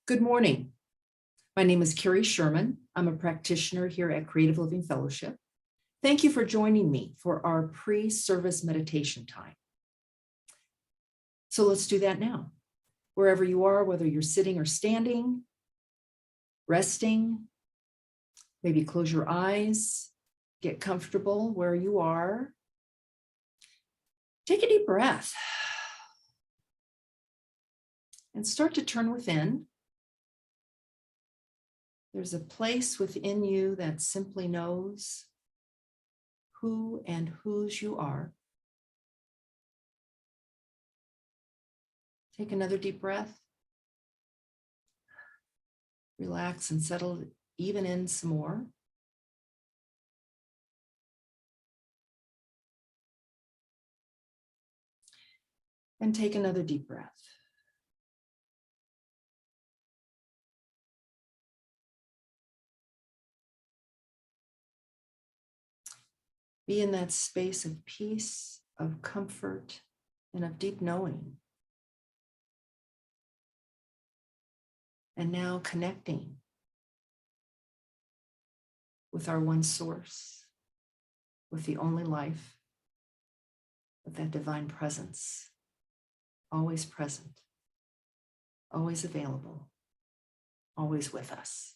Good morning. My name is Carrie Sherman. I'm a practitioner here at Creative Living Fellowship. Thank you for joining me for our pre-service meditation time. So let's do that now. Wherever you are, whether you're sitting or standing, resting, maybe close your eyes, get comfortable where you are. Take a deep breath and start to turn within. There's a place within you that simply knows who and whose you are. Take another deep breath. Relax and settle even in some more. And take another deep breath. Be in that space of peace, of comfort, and of deep knowing. And now connecting with our one source, with the only life, with that divine presence, always present, always available, always with us.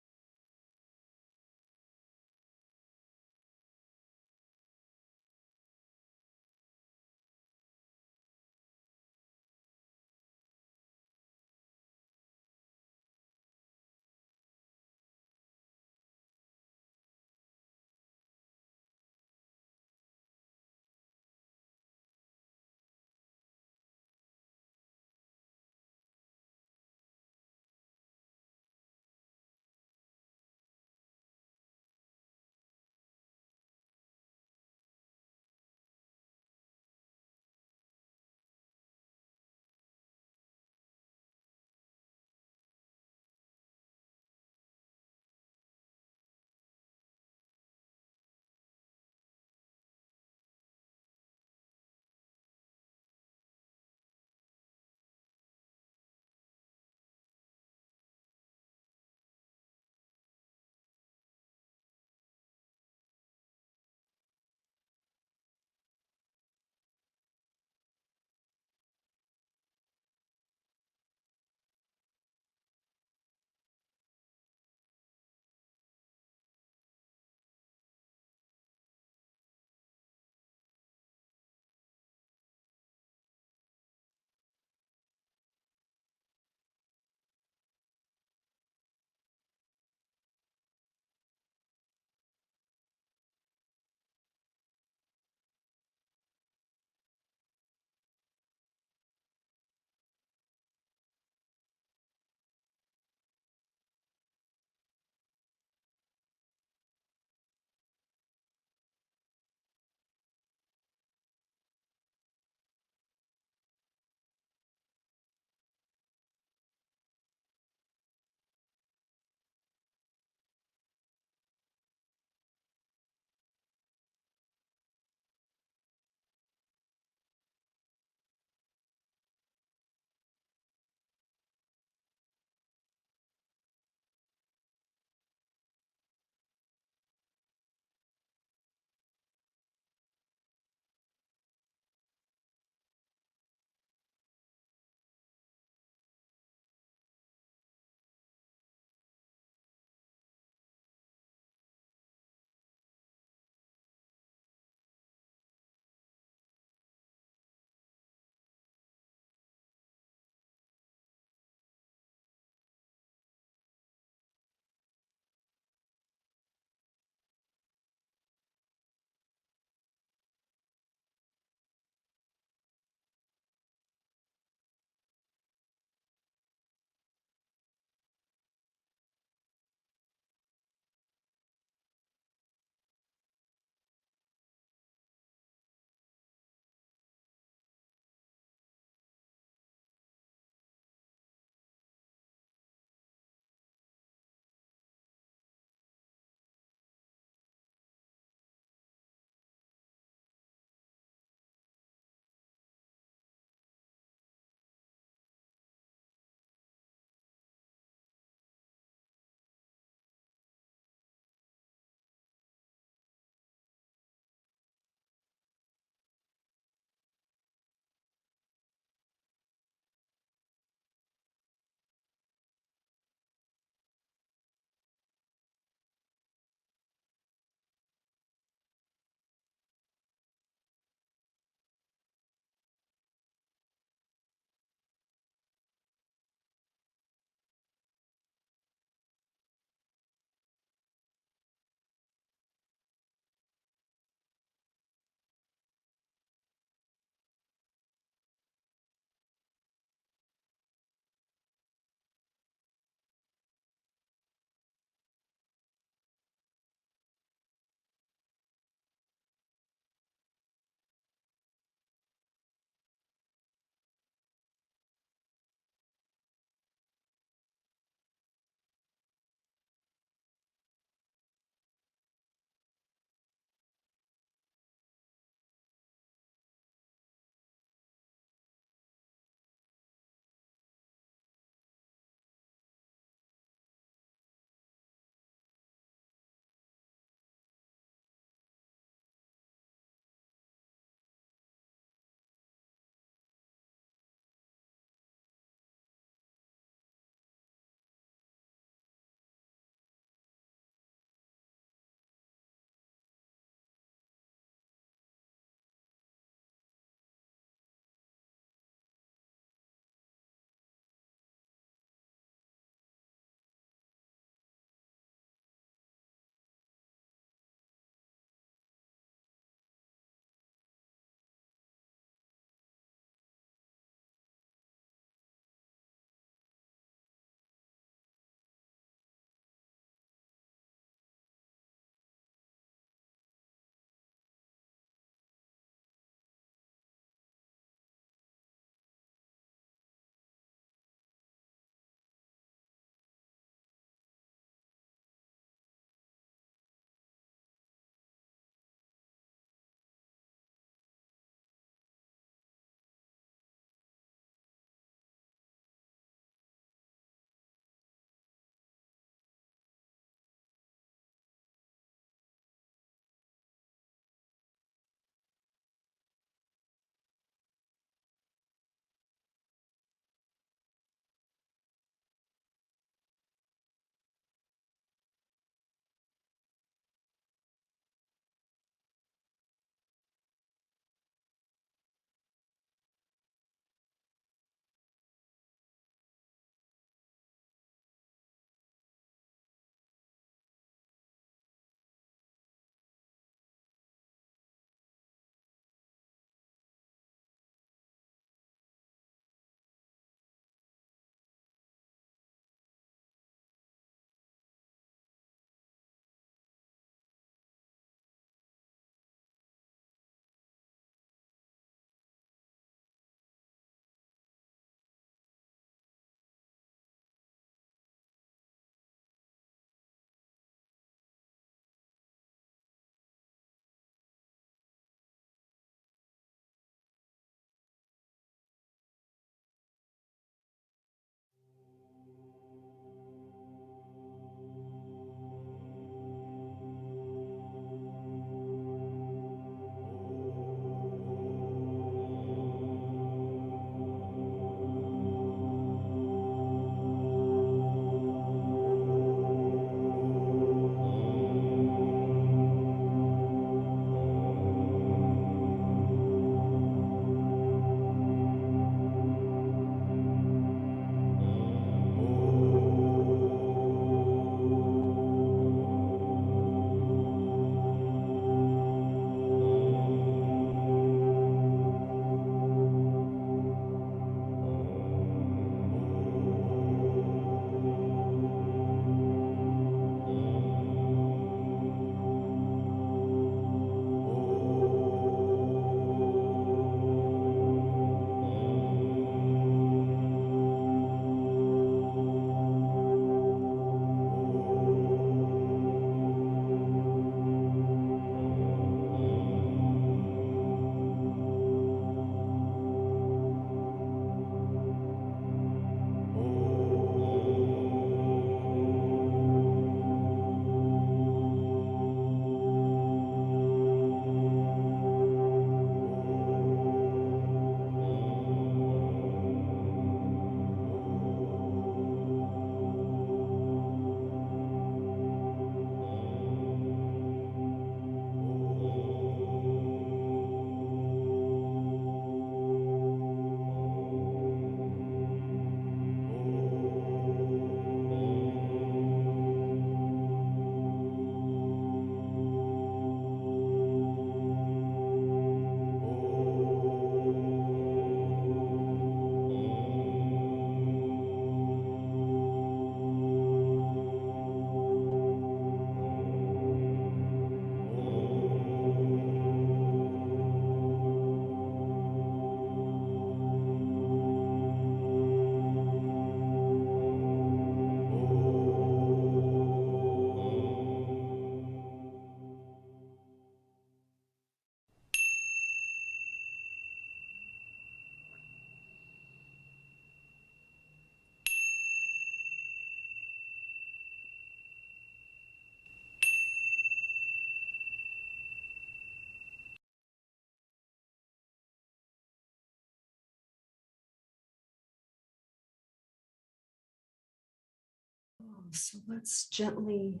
So let's gently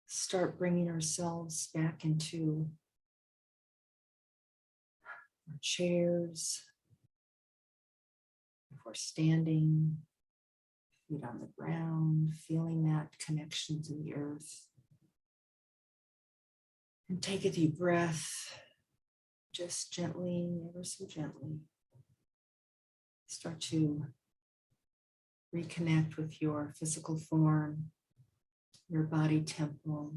start bringing ourselves back into our chairs. If we're standing, feet on the ground, feeling that connection to the earth. And take a deep breath, just gently, ever so gently. Start to reconnect with your physical form, your body temple,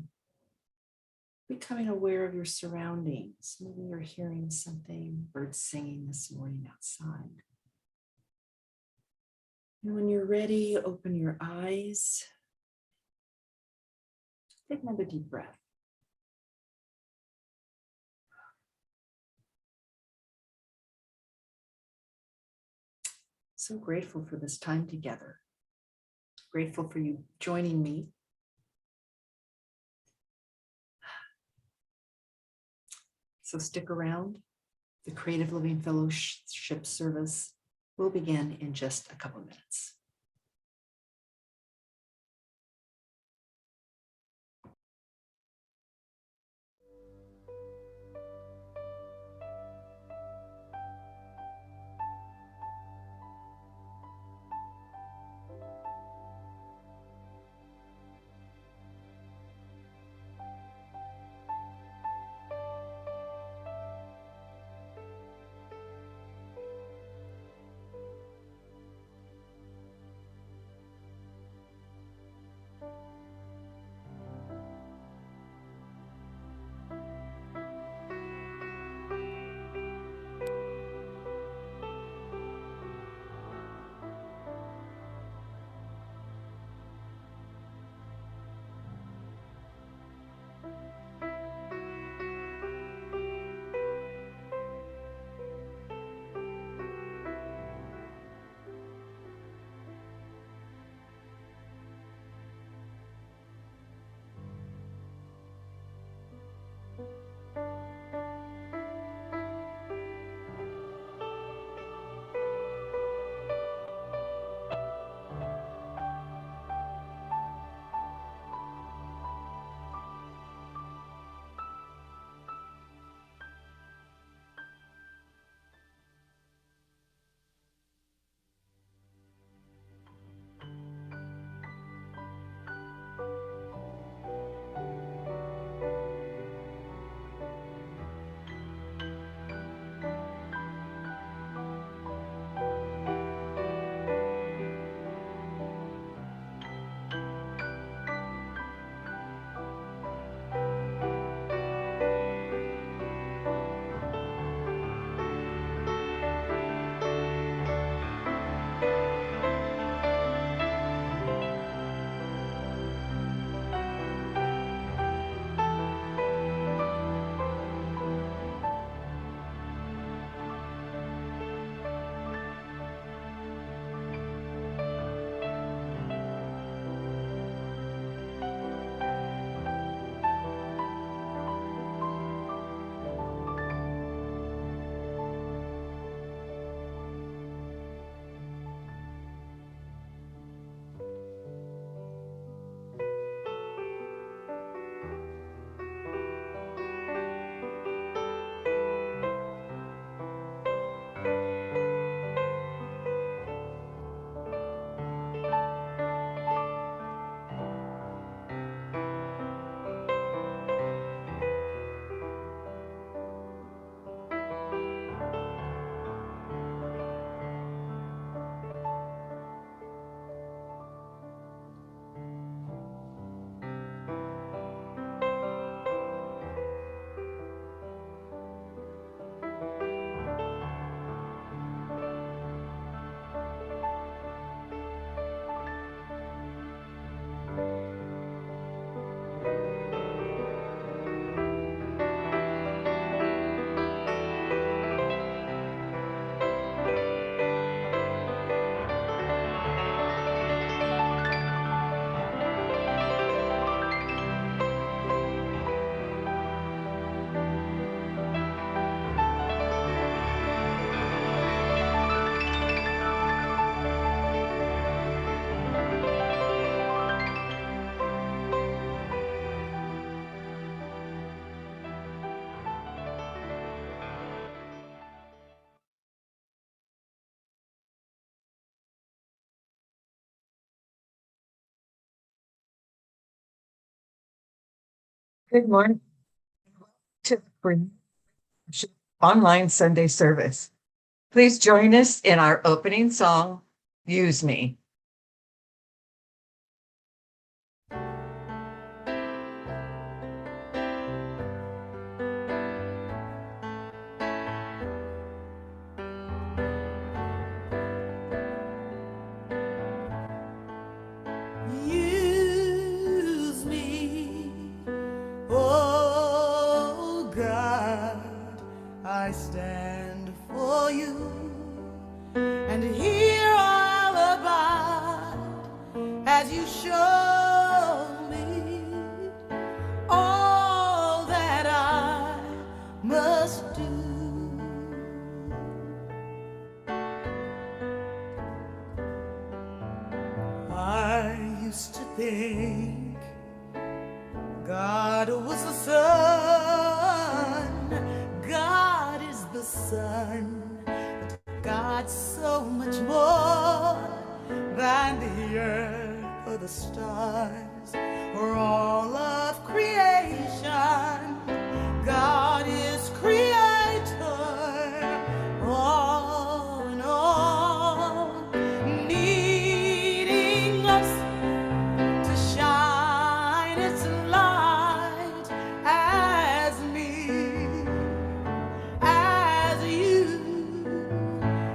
becoming aware of your surroundings. Maybe you're hearing something, birds singing this morning outside. And when you're ready, open your eyes. Take another deep breath. So grateful for this time together. Grateful for you joining me. So stick around. The Creative Living Fellowship service will begin in just a couple of minutes. Good morning to the online Sunday service. Please join us in our opening song, Use Me. Use me, oh God, I stand for you, and here I'll abide as you show me all that I must do. I used to think God was the sun, God is the sun, but God's so much more than the earth or the stars or all of creation. God is creator, all in all, needing us to shine its light as me, as you.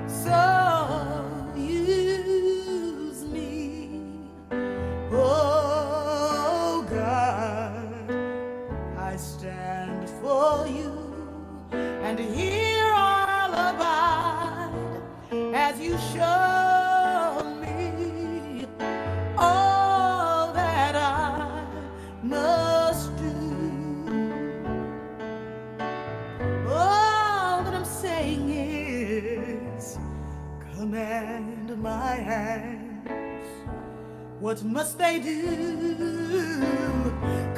So use me, oh God, I stand for you, and here I'll abide as you show me all that I must do. All that I'm saying is, command my hands. What must they do?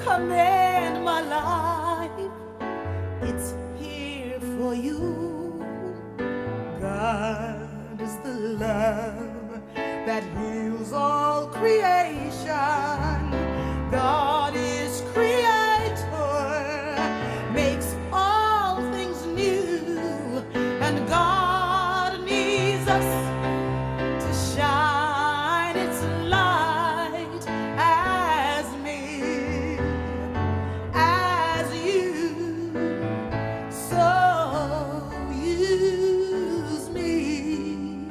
Command my life. It's here for you. God is the love that heals all creation. God is creator, makes all things new, and God needs us to shine its light as me, as you. So use me,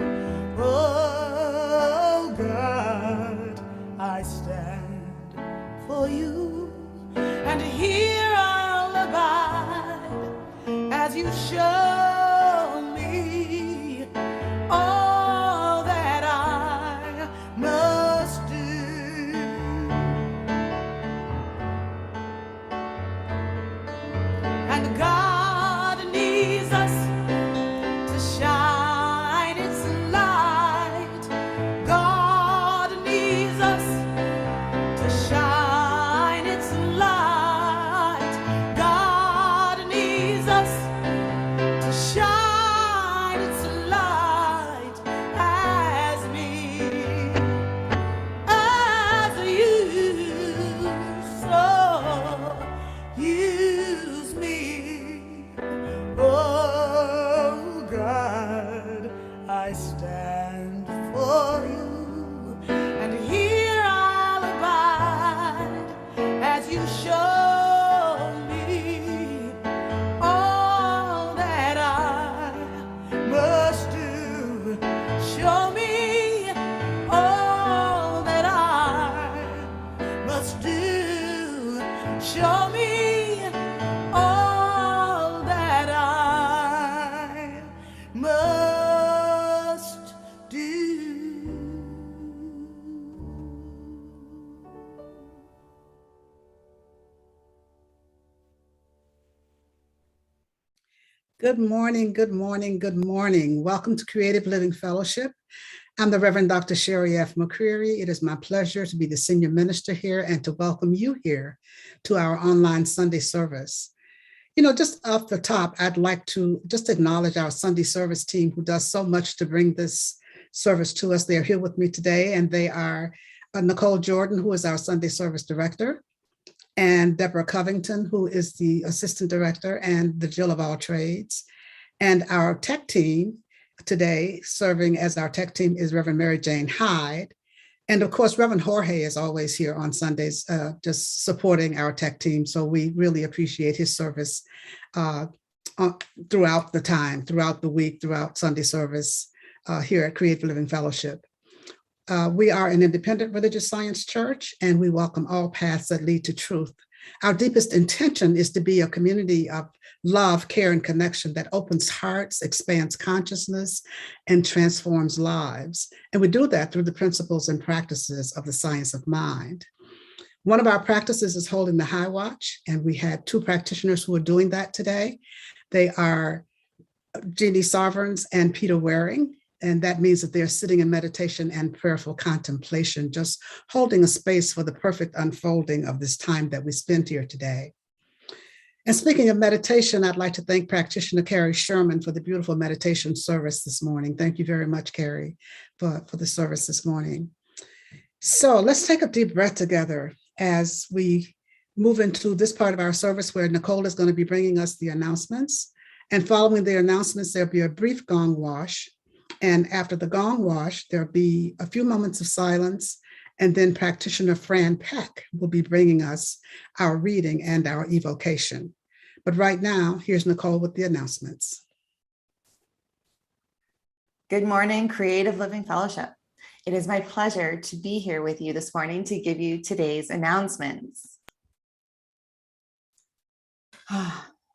oh God, I stand for you, and here I'll abide as you show me all that I must do. And God needs us to shine its light. God needs us to shine its light. God needs us to shine its light as me, as you. So use me, oh God, I stand for you, and here I'll abide as you show me all that I must do. Show me all that I must do. Show me all that I must do. Good morning, good morning, good morning. Welcome to Creative Living Fellowship. I'm the Reverend Dr. Sherry F. McCreary. It is my pleasure to be the senior minister here and to welcome you here to our online Sunday service. You know, just off the top, I'd like to just acknowledge our Sunday service team who does so much to bring this service to us. They are here with me today, and they are Nicole Jordan, who is our Sunday service director, and Deborah Covington, who is the assistant director and the Jill of all trades. And our tech team today, serving as our tech team, is Reverend Mary Jane Hyde. And of course, Reverend Jorge is always here on Sundays, just supporting our tech team. So we really appreciate his service throughout the time, throughout the week, throughout Sunday service here at Creative Living Fellowship. We are an independent religious science church, and we welcome all paths that lead to truth. Our deepest intention is to be a community of love, care, and connection that opens hearts, expands consciousness, and transforms lives. And we do that through the principles and practices of the science of mind. One of our practices is holding the high watch, and we had 2 practitioners who are doing that today. They are Jeannie Sovereigns and Peter Waring. And that means that they're sitting in meditation and prayerful contemplation, just holding a space for the perfect unfolding of this time that we spend here today. And speaking of meditation, I'd like to thank practitioner Carrie Sherman for the beautiful meditation service this morning. Thank you very much, Carrie, for the service this morning. So let's take a deep breath together as we move into this part of our service where Nicole is going to be bringing us the announcements. And following the announcements, there'll be a brief gong wash. And after the gong wash, there'll be a few moments of silence, and then practitioner Fran Peck will be bringing us our reading and our evocation. But right now, here's Nicole with the announcements. Good morning, Creative Living Fellowship. It is my pleasure to be here with you this morning to give you today's announcements.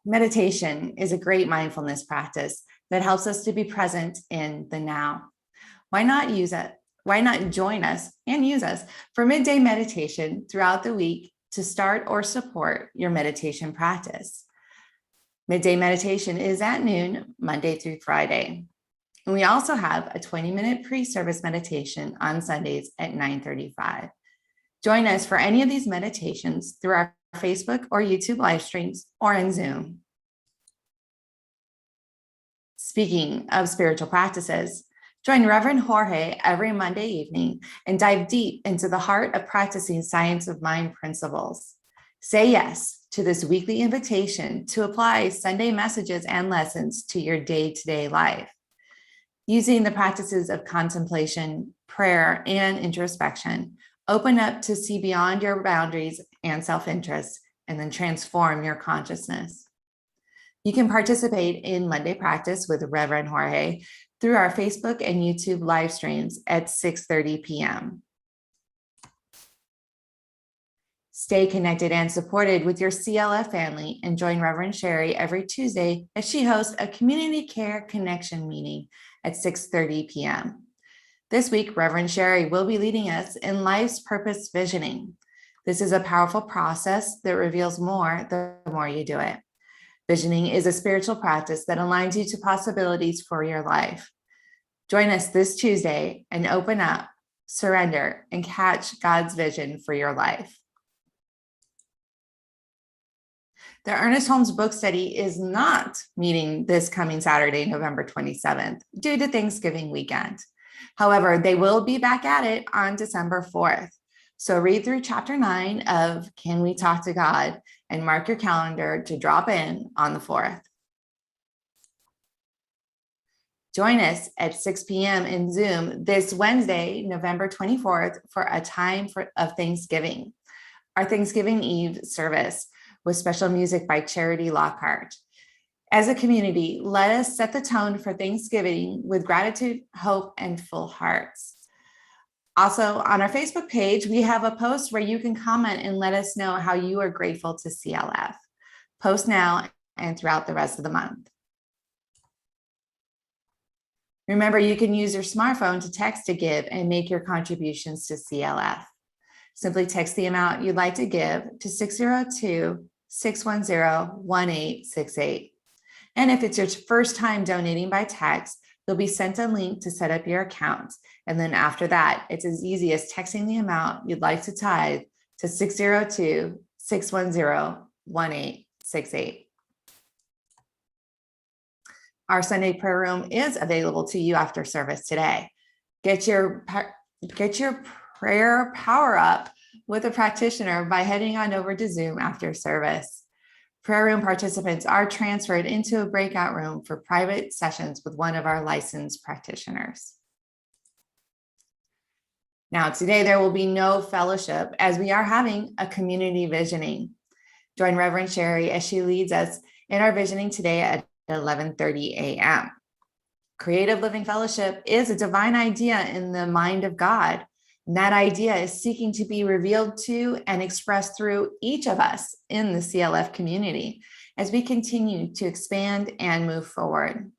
Meditation is a great mindfulness practice that helps us to be present in the now. Why not use it? Why not join us and use us for midday meditation throughout the week to start or support your meditation practice? Midday meditation is at noon, Monday through Friday. And we also have a 20-minute pre-service meditation on Sundays at 9:35. Join us for any of these meditations through our Facebook or YouTube live streams or in Zoom. Speaking of spiritual practices, join Reverend Jorge every Monday evening and dive deep into the heart of practicing science of mind principles. Say yes to this weekly invitation to apply Sunday messages and lessons to your day-to-day life. Using the practices of contemplation, prayer, and introspection, open up to see beyond your boundaries and self-interest, and then transform your consciousness. You can participate in Monday practice with Reverend Jorge through our Facebook and YouTube live streams at 6:30 p.m. Stay connected and supported with your CLF family and join Reverend Sherry every Tuesday as she hosts a community care connection meeting at 6:30 p.m. This week, Reverend Sherry will be leading us in Life's Purpose Visioning. This is a powerful process that reveals more the more you do it. Visioning is a spiritual practice that aligns you to possibilities for your life. Join us this Tuesday and open up, surrender, and catch God's vision for your life. The Ernest Holmes Book Study is not meeting this coming Saturday, November 27th, due to Thanksgiving weekend. However, they will be back at it on December 4th. So read through chapter 9 of Can We Talk to God and mark your calendar to drop in on the 4th. Join us at 6 p.m. in Zoom this Wednesday, November 24th, for a time of Thanksgiving. Our Thanksgiving Eve service with special music by Charity Lockhart. As a community, let us set the tone for Thanksgiving with gratitude, hope, and full hearts. Also, on our Facebook page, we have a post where you can comment and let us know how you are grateful to CLF. Post now and throughout the rest of the month. Remember, you can use your smartphone to text to give and make your contributions to CLF. Simply text the amount you'd like to give to 602-610-1868. And if it's your first time donating by text, you'll be sent a link to set up your account. And then after that, it's as easy as texting the amount you'd like to tithe to 602-610-1868. Our Sunday prayer room is available to you after service today. Get your prayer power up with a practitioner by heading on over to Zoom after service. Prayer room participants are transferred into a breakout room for private sessions with one of our licensed practitioners. Now, today there will be no fellowship as we are having a community visioning. Join Reverend Sherry as she leads us in our visioning today at 11:30 a.m. Creative Living Fellowship is a divine idea in the mind of God. And that idea is seeking to be revealed to and expressed through each of us in the CLF community as we continue to expand and move forward.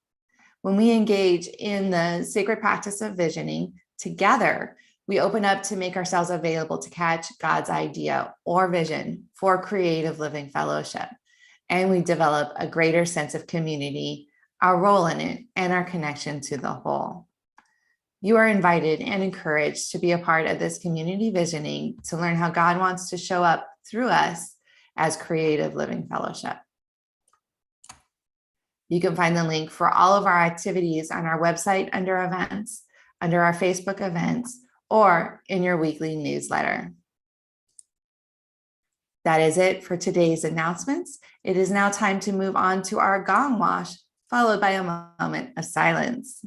When we engage in the sacred practice of visioning together, we open up to make ourselves available to catch God's idea or vision for Creative Living Fellowship. And we develop a greater sense of community, our role in it, and our connection to the whole. You are invited and encouraged to be a part of this community visioning to learn how God wants to show up through us as Creative Living Fellowship. You can find the link for all of our activities on our website under events, under our Facebook events, or in your weekly newsletter. That is it for today's announcements. It is now time to move on to our gong wash, followed by a moment of silence.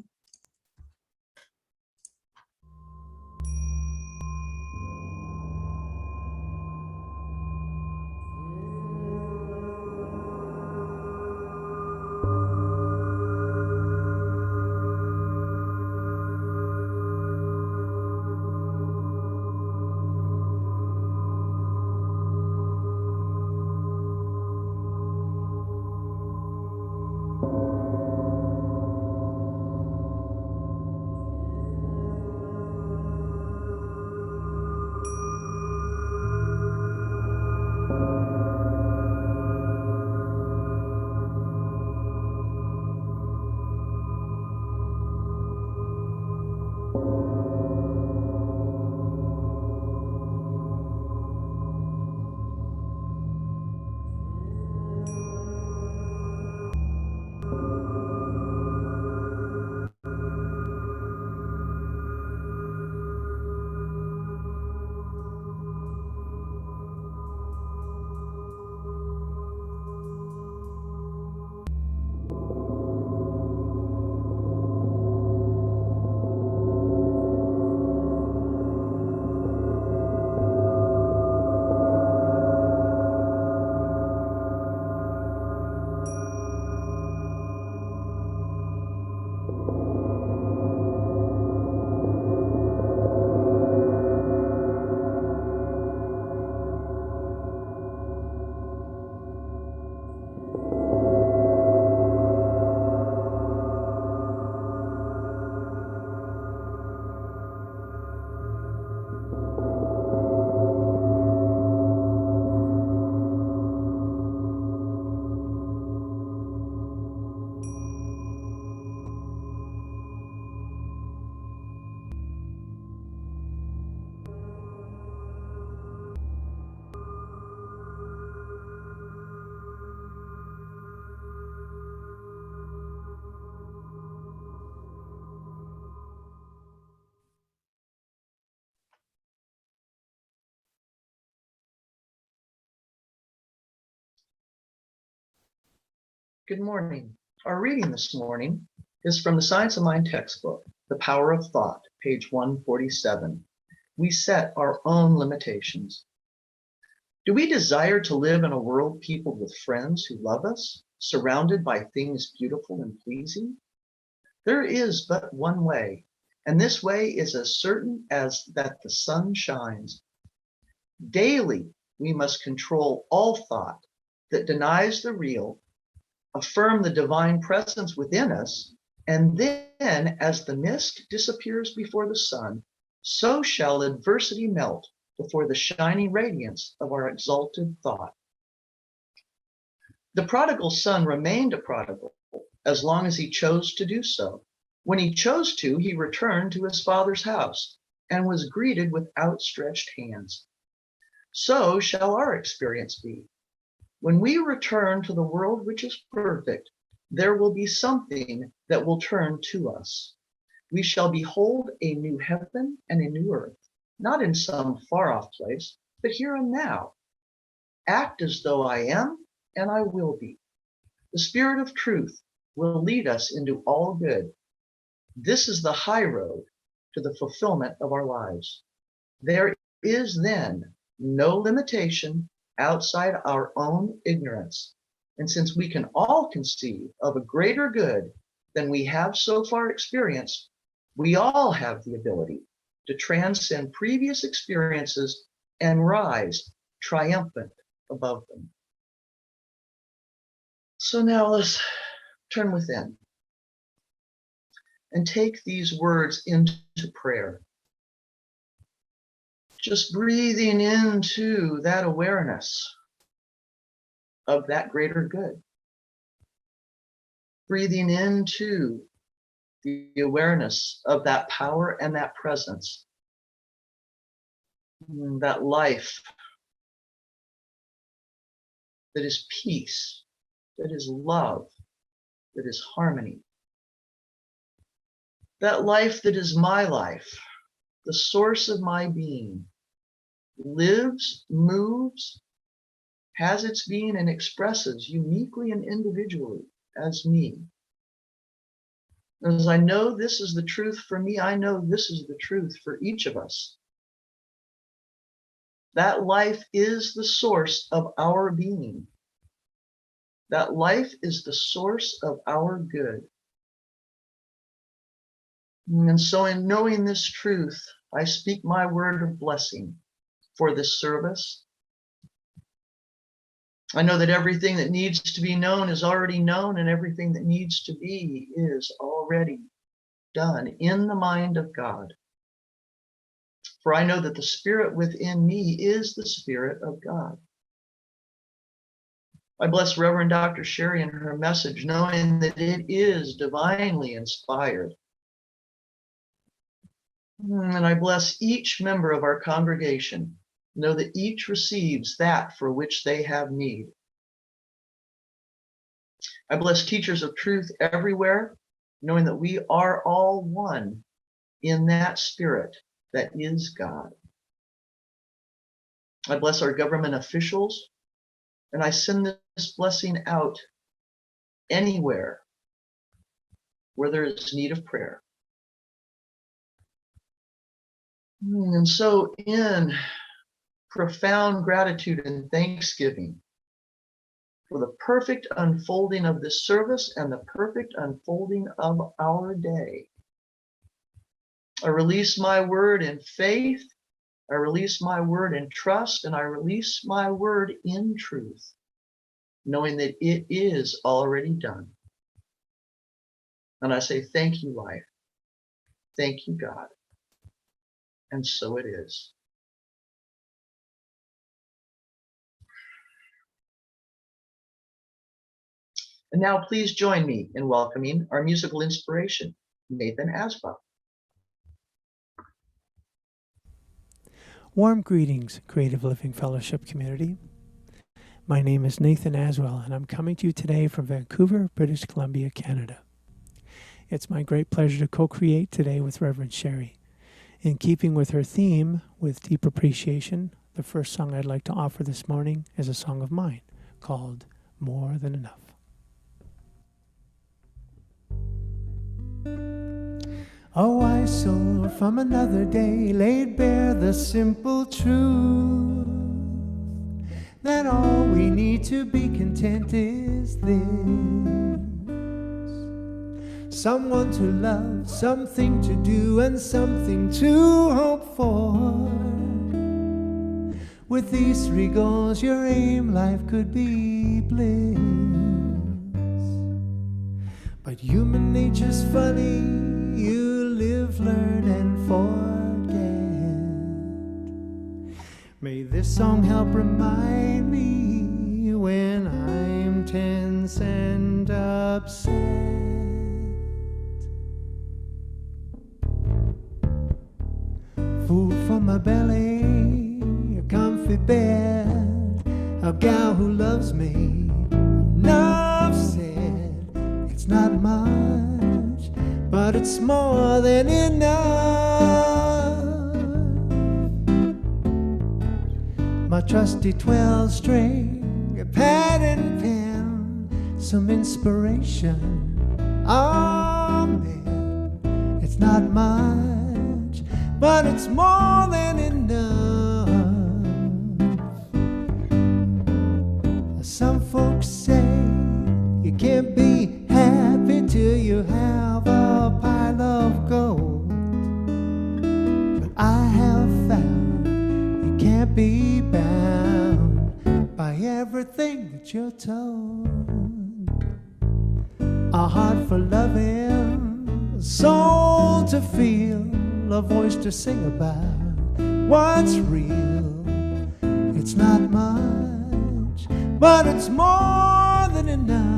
Good morning. Our reading this morning is from the Science of Mind textbook, The Power of Thought, page 147. We set our own limitations. Do we desire to live in a world peopled with friends who love us, surrounded by things beautiful and pleasing? There is but one way, and this way is as certain as that the sun shines. Daily, we must control all thought that denies the real, affirm the divine presence within us, and then as the mist disappears before the sun, so shall adversity melt before the shining radiance of our exalted thought. The prodigal son remained a prodigal as long as he chose to do so. When he chose to, he returned to his father's house and was greeted with outstretched hands. So shall our experience be. When we return to the world which is perfect, there will be something that will turn to us. We shall behold a new heaven and a new earth, not in some far off place, but here and now. Act as though I am and I will be. The Spirit of truth will lead us into all good. This is the high road to the fulfillment of our lives. There is then no limitation outside our own ignorance. And since we can all conceive of a greater good than we have so far experienced, we all have the ability to transcend previous experiences and rise triumphant above them. So now let's turn within and take these words into prayer. Just breathing into that awareness of that greater good. Breathing into the awareness of that power and that presence, that life that is peace, that is love, that is harmony. That life that is my life, the source of my being, lives, moves, has its being, and expresses uniquely and individually as me. As I know this is the truth for me, I know this is the truth for each of us. That life is the source of our being. That life is the source of our good. And so in knowing this truth, I speak my word of blessing for this service. I know that everything that needs to be known is already known, and everything that needs to be is already done in the mind of God. For I know that the Spirit within me is the Spirit of God. I bless Reverend Dr. Sherry and her message, knowing that it is divinely inspired. And I bless each member of our congregation, know that each receives that for which they have need. I bless teachers of truth everywhere, knowing that we are all one in that Spirit that is God. I bless our government officials, and I send this blessing out anywhere where there is need of prayer. And so in profound gratitude and thanksgiving for the perfect unfolding of this service and the perfect unfolding of our day, I release my word in faith, I release my word in trust, and I release my word in truth, knowing that it is already done. And I say, thank you, life. Thank you, God. And so it is. And now please join me in welcoming our musical inspiration, Nathen Aswell. Warm greetings, Creative Living Fellowship community. My name is Nathen Aswell, and I'm coming to you today from Vancouver, British Columbia, Canada. It's my great pleasure to co-create today with Reverend Sherry. In keeping with her theme, with deep appreciation, the first song I'd like to offer this morning is a song of mine called More Than Enough. A wise soul from another day laid bare the simple truth that all we need to be content is this. Someone to love, something to do, and something to hope for. With these three goals, your aim life could be bliss. But human nature's funny, you live, learn, and forget. May this song help remind me when I'm tense and upset. Food for my belly, a comfy bed, a gal who loves me. Enough said, it's not much, but it's more than enough. trusty 12-string, a pad and pen, some inspiration. Oh man, it's not much, but it's more than enough. Some folks say you can't be happy till you have a pile of gold, but I have found you can't be bound by everything that you're told. A heart for loving, a soul to feel, a voice to sing about what's real. It's not much, but it's more than enough.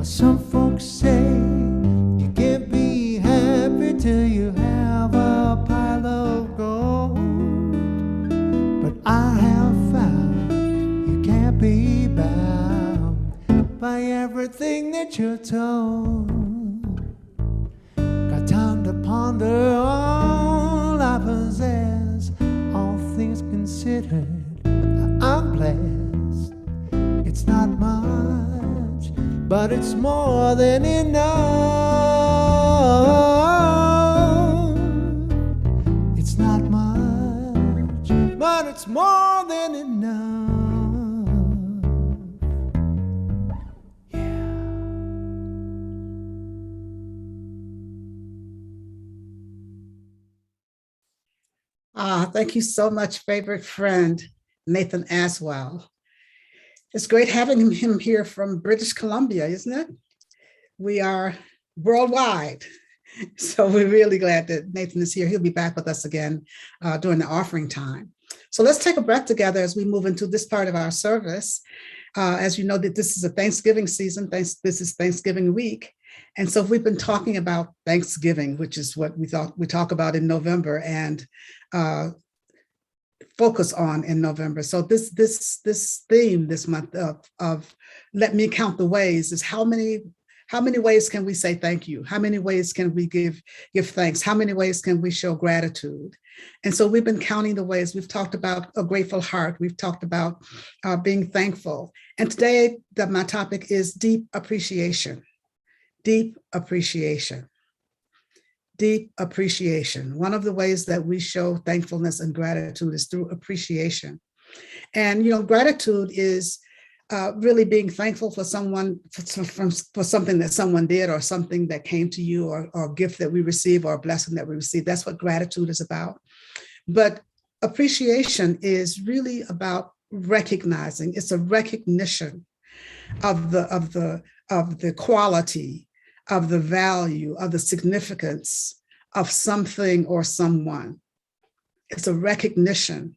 Some folks say you can't be happy till you have a pile of gold, but I have found you can't be bound by everything that you're told. Got time to ponder all I possess, all things considered, I'm blessed. It's not much, but it's more than enough. It's not much, but it's more than enough. Yeah. Thank you so much, favorite friend, Nathen Aswell. It's great having him here from British Columbia, isn't it? We are worldwide. So we're really glad that Nathen is here. He'll be back with us again during the offering time. So let's take a breath together as we move into this part of our service. As you know, that this is a Thanksgiving season. This is Thanksgiving week. And so we've been talking about Thanksgiving, which is what we talk about in November and focus on in November. So this theme this month of let me count the ways is how many ways can we say thank you? How many ways can we give thanks? How many ways can we show gratitude? And so we've been counting the ways. We've talked about a grateful heart. We've talked about being thankful. And today my topic is deep appreciation. Deep appreciation. Deep appreciation. One of the ways that we show thankfulness and gratitude is through appreciation. And, gratitude is really being thankful for someone, for something that someone did or something that came to you or a gift that we receive or a blessing that we receive. That's what gratitude is about. But appreciation is really about recognizing. It's a recognition of the quality, of the value, of the significance of something or someone. It's a recognition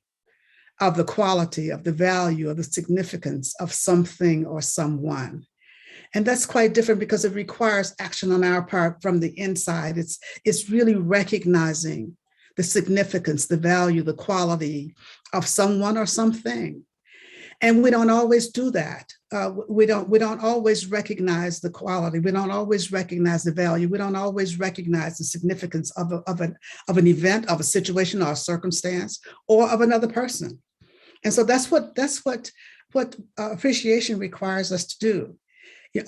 of the quality, of the value, of the significance of something or someone. And that's quite different because it requires action on our part from the inside. It's really recognizing the significance, the value, the quality of someone or something. And we don't always do that. We don't always recognize the quality. We don't always recognize the value. We don't always recognize the significance of an event, of a situation or a circumstance, or of another person. And so that's what appreciation requires us to do.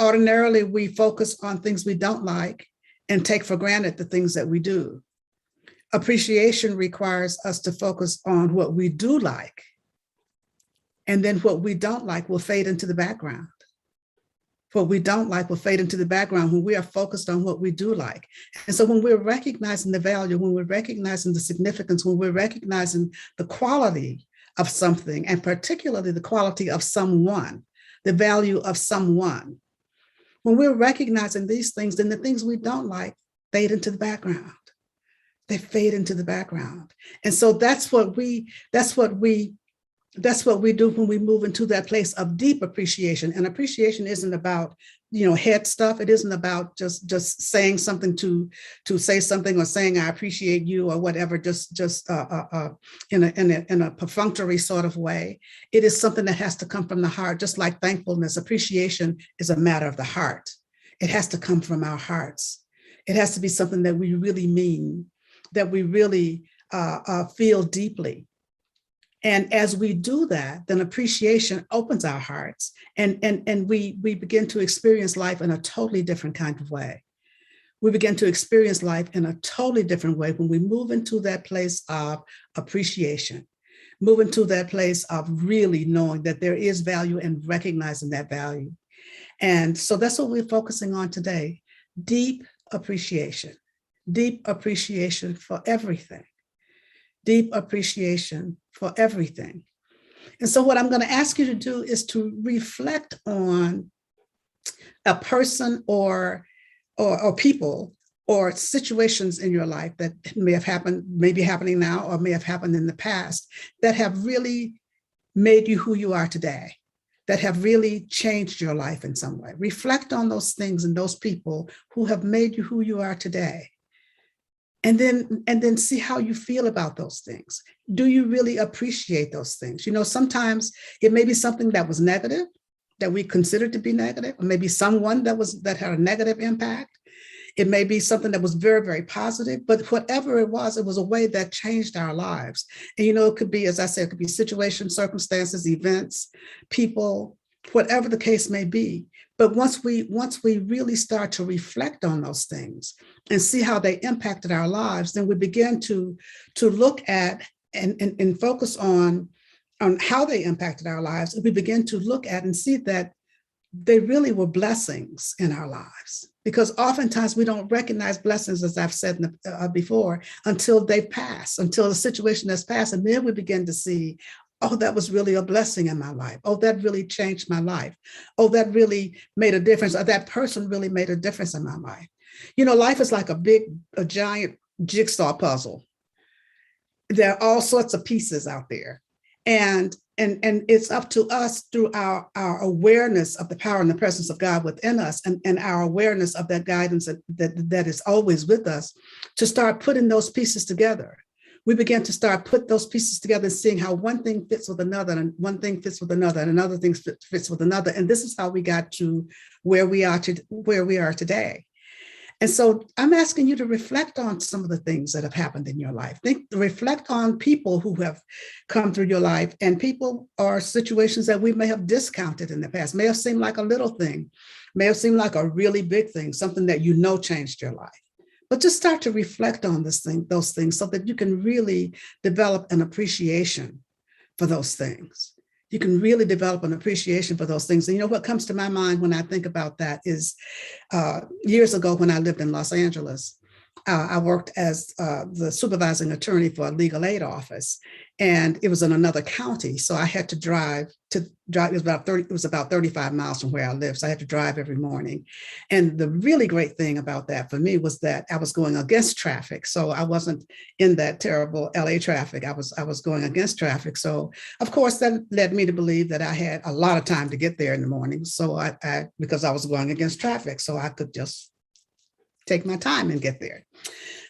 Ordinarily, we focus on things we don't like and take for granted the things that we do. Appreciation requires us to focus on what we do like. And then what we don't like will fade into the background. What we don't like will fade into the background when we are focused on what we do like. And so when we're recognizing the value, when we're recognizing the significance, when we're recognizing the quality of something, and particularly the quality of someone, the value of someone, When we're recognizing these things, then the things we don't like fade into the background. They fade into the background. And so that's what we do when we move into that place of deep appreciation. And appreciation isn't about, head stuff. It isn't about just saying something to say something, or saying I appreciate you or whatever, just in a perfunctory sort of way. It is something that has to come from the heart, just like thankfulness. Appreciation is a matter of the heart. It has to come from our hearts. It has to be something that we really mean, that we really feel deeply. And as we do that, then appreciation opens our hearts, and we begin to experience life in a totally different kind of way. We begin to experience life in a totally different way when we move into that place of appreciation, move into that place of really knowing that there is value and recognizing that value. And so that's what we're focusing on today: deep appreciation for everything. Deep appreciation for everything. And so what I'm going to ask you to do is to reflect on a person or people or situations in your life that may have happened, may be happening now, or may have happened in the past, that have really made you who you are today, that have really changed your life in some way. Reflect on those things and those people who have made you who you are today. And then see how you feel about those things. Do you really appreciate those things? Sometimes it may be something that was negative, that we considered to be negative, or maybe someone that had a negative impact. It may be something that was very, very positive, but whatever it was a way that changed our lives. And it could be, as I said, it could be situations, circumstances, events, people, whatever the case may be. But once we really start to reflect on those things and see how they impacted our lives, then we begin to look at and focus on how they impacted our lives. And we begin to look at and see that they really were blessings in our lives. Because oftentimes we don't recognize blessings, as I've said before, until they've passed, until the situation has passed. And then we begin to see, oh, that was really a blessing in my life. Oh, that really changed my life. Oh, that really made a difference. Or that person really made a difference in my life. Life is like a giant jigsaw puzzle. There are all sorts of pieces out there. And it's up to us, through our awareness of the power and the presence of God within us, and our awareness of that guidance that is always with us, to start putting those pieces together. We begin to start put those pieces together and seeing how one thing fits with another, and one thing fits with another, and another thing fits with another. And this is how we got to where we are today. And so I'm asking you to reflect on some of the things that have happened in your life. Reflect on people who have come through your life, and people or situations that we may have discounted in the past. May have seemed like a little thing, may have seemed like a really big thing, something that changed your life. But just start to reflect on those things, so that you can really develop an appreciation for those things. You can really develop an appreciation for those things. And what comes to my mind when I think about that is years ago when I lived in Los Angeles, I worked as the supervising attorney for a legal aid office, and it was in another county. So I had to drive. It was about 35 miles from where I lived. So I had to drive every morning. And the really great thing about that for me was that I was going against traffic. So I wasn't in that terrible LA traffic. I was going against traffic. So of course that led me to believe that I had a lot of time to get there in the morning. So because I was going against traffic, so I could just take my time and get there.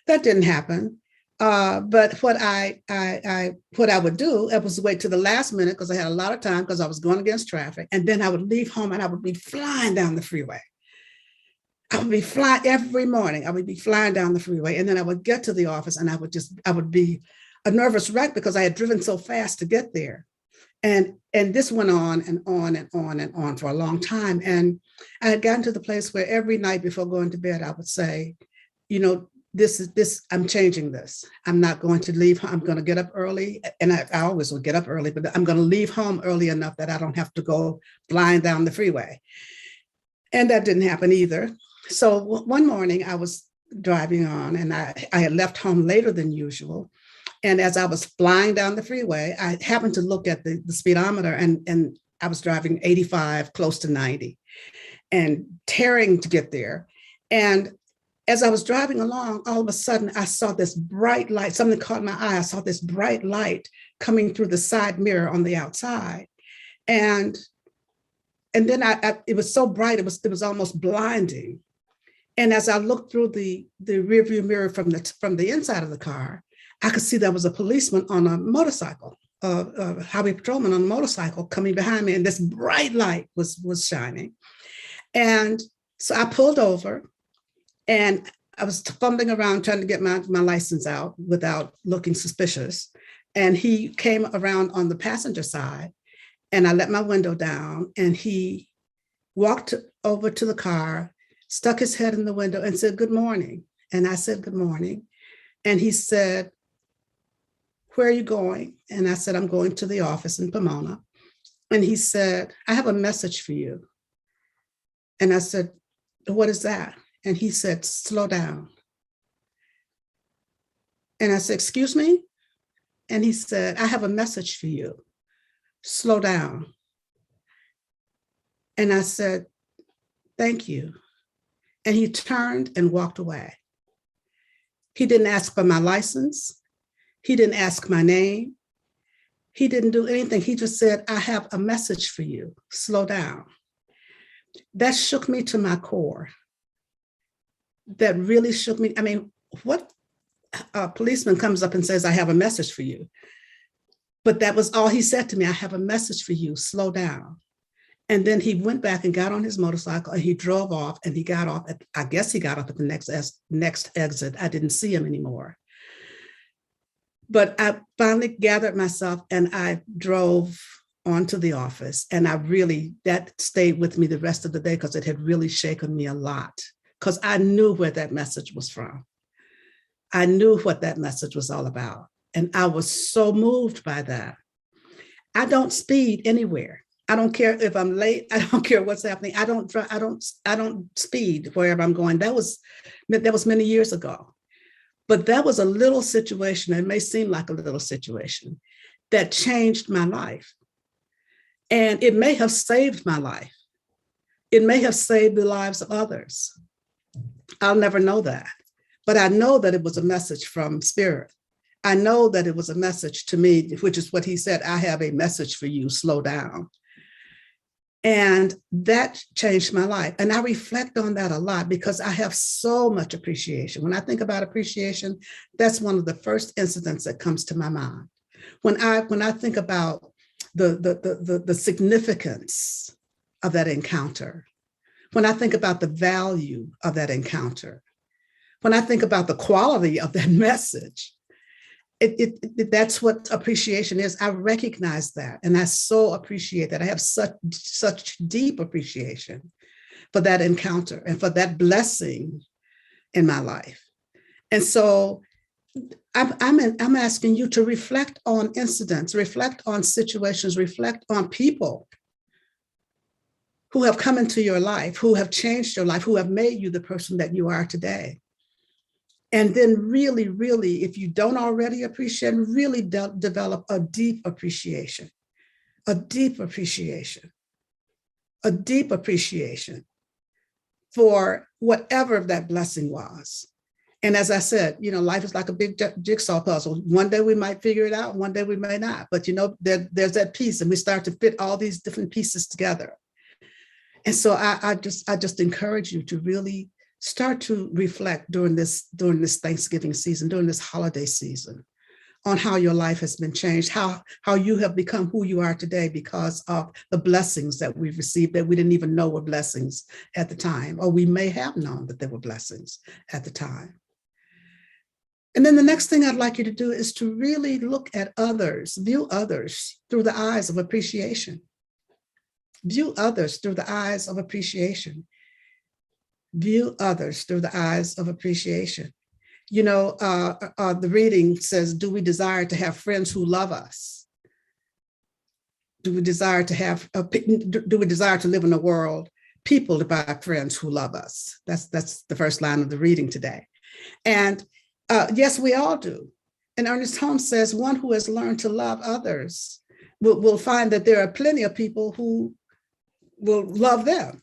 That didn't happen. But what I would do, I was wait to the last minute, because I had a lot of time, because I was going against traffic. And then I would leave home and I would be flying down the freeway. I would be flying every morning. I would be flying down the freeway. And then I would get to the office and I would be a nervous wreck, because I had driven so fast to get there. And this went on and on and on and on for a long time. And I had gotten to the place where every night before going to bed, I would say, I'm changing this. I'm not going to leave. I'm going to get up early. And I always would get up early, but I'm going to leave home early enough that I don't have to go flying down the freeway. And that didn't happen either. So one morning I was driving on, and I had left home later than usual. And as I was flying down the freeway, I happened to look at the speedometer, and I was driving 85, close to 90. and tearing to get there. And as I was driving along, all of a sudden I saw this bright light, something caught my eye. I saw this bright light coming through the side mirror on the outside. And then it was so bright, it was almost blinding. And as I looked through the rearview mirror from the inside of the car, I could see there was a policeman on a motorcycle, a highway patrolman on a motorcycle coming behind me, and this bright light was shining. And so I pulled over, and I was fumbling around trying to get my license out without looking suspicious. And he came around on the passenger side, and I let my window down, and he walked over to the car, stuck his head in the window and said, "Good morning." And I said, "Good morning." And he said, "Where are you going?" And I said, "I'm going to the office in Pomona." And he said, "I have a message for you." And I said, "What is that?" And he said, "Slow down." And I said, "Excuse me?" And he said, "I have a message for you. Slow down." And I said, "Thank you." And he turned and walked away. He didn't ask for my license. He didn't ask my name. He didn't do anything. He just said, "I have a message for you. Slow down." That shook me to my core. That really shook me. I mean, what policeman comes up and says, "I have a message for you"? But that was all he said to me. "I have a message for you. Slow down." And then he went back and got on his motorcycle and he drove off, and he got off at, I guess he got off at the next exit. I didn't see him anymore. But I finally gathered myself and I drove onto the office, and that stayed with me the rest of the day, because it had really shaken me a lot, because I knew where that message was from. I knew what that message was all about. And I was so moved by that. I don't speed anywhere. I don't care if I'm late. I don't care what's happening. I don't speed wherever I'm going. That was many years ago. But that was a little situation. It may seem like a little situation that changed my life. And it may have saved my life. It may have saved the lives of others. I'll never know that. But I know that it was a message from Spirit. I know that it was a message to me, which is what he said, "I have a message for you, slow down." And that changed my life. And I reflect on that a lot because I have so much appreciation. When I think about appreciation, that's one of the first incidents that comes to my mind. When I think about the significance of that encounter, when I think about the value of that encounter, when I think about the quality of that message, that's what appreciation is. I recognize that, and I so appreciate that. I have such deep appreciation for that encounter and for that blessing in my life. And so I'm asking you to reflect on incidents, reflect on situations, reflect on people who have come into your life, who have changed your life, who have made you the person that you are today. And then really, really, if you don't already appreciate, really develop a deep appreciation, a deep appreciation, a deep appreciation for whatever that blessing was. And as I said, life is like a big jigsaw puzzle. One day we might figure it out, one day we may not. But there's that piece, and we start to fit all these different pieces together. And so I just encourage you to really start to reflect during this Thanksgiving season, during this holiday season, on how your life has been changed, how you have become who you are today because of the blessings that we've received that we didn't even know were blessings at the time, or we may have known that they were blessings at the time. And then the next thing I'd like you to do is to really look at others, view others through the eyes of appreciation. View others through the eyes of appreciation. View others through the eyes of appreciation. The reading says, do we desire to have friends who love us? Do we desire to live in a world peopled by friends who love us? That's the first line of the reading today. And yes, we all do. And Ernest Holmes says, one who has learned to love others will find that there are plenty of people who will love them.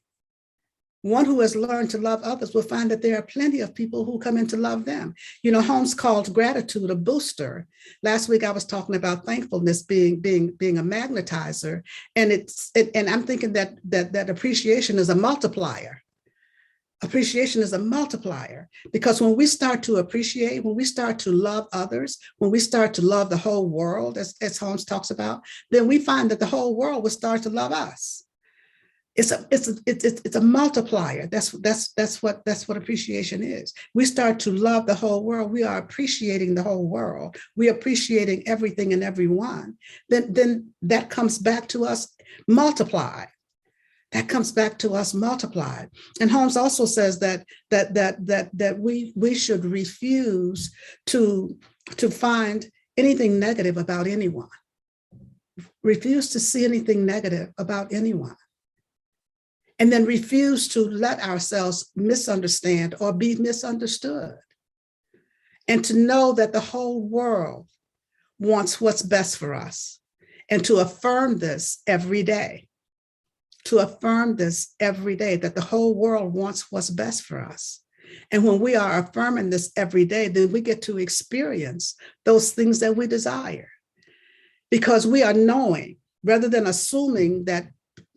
One who has learned to love others will find that there are plenty of people who come in to love them. You know, Holmes called gratitude a booster. Last week I was talking about thankfulness being a magnetizer, and I'm thinking that appreciation is a multiplier. Appreciation is a multiplier, because when we start to appreciate, when we start to love others, when we start to love the whole world, as Holmes talks about, then we find that the whole world will start to love us. It's a multiplier. That's what appreciation is. We start to love the whole world. We are appreciating the whole world. We are appreciating everything and everyone. Then that comes back to us multiplied. That comes back to us multiplied. And Holmes also says that we should refuse to find anything negative about anyone. Refuse to see anything negative about anyone. And then refuse to let ourselves misunderstand or be misunderstood. And to know that the whole world wants what's best for us. And to affirm this every day. To affirm this every day, that the whole world wants what's best for us. And when we are affirming this every day, then we get to experience those things that we desire. Because we are knowing, rather than assuming that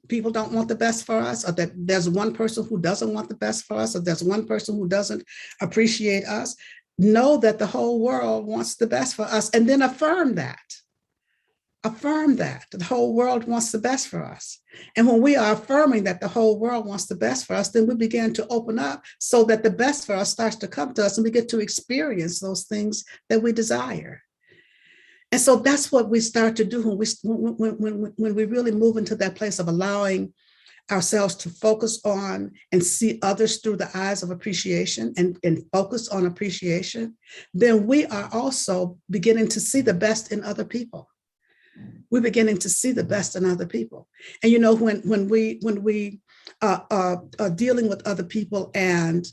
people don't want the best for us, or that there's one person who doesn't want the best for us, or there's one person who doesn't appreciate us. Know that the whole world wants the best for us, and then affirm that. Affirm that the whole world wants the best for us. And when we are affirming that the whole world wants the best for us, then we begin to open up so that the best for us starts to come to us, and we get to experience those things that we desire. And so that's what we start to do when we really move into that place of allowing ourselves to focus on and see others through the eyes of appreciation and focus on appreciation. Then we are also beginning to see the best in other people. We're beginning to see the best in other people. And you know, when we are dealing with other people, and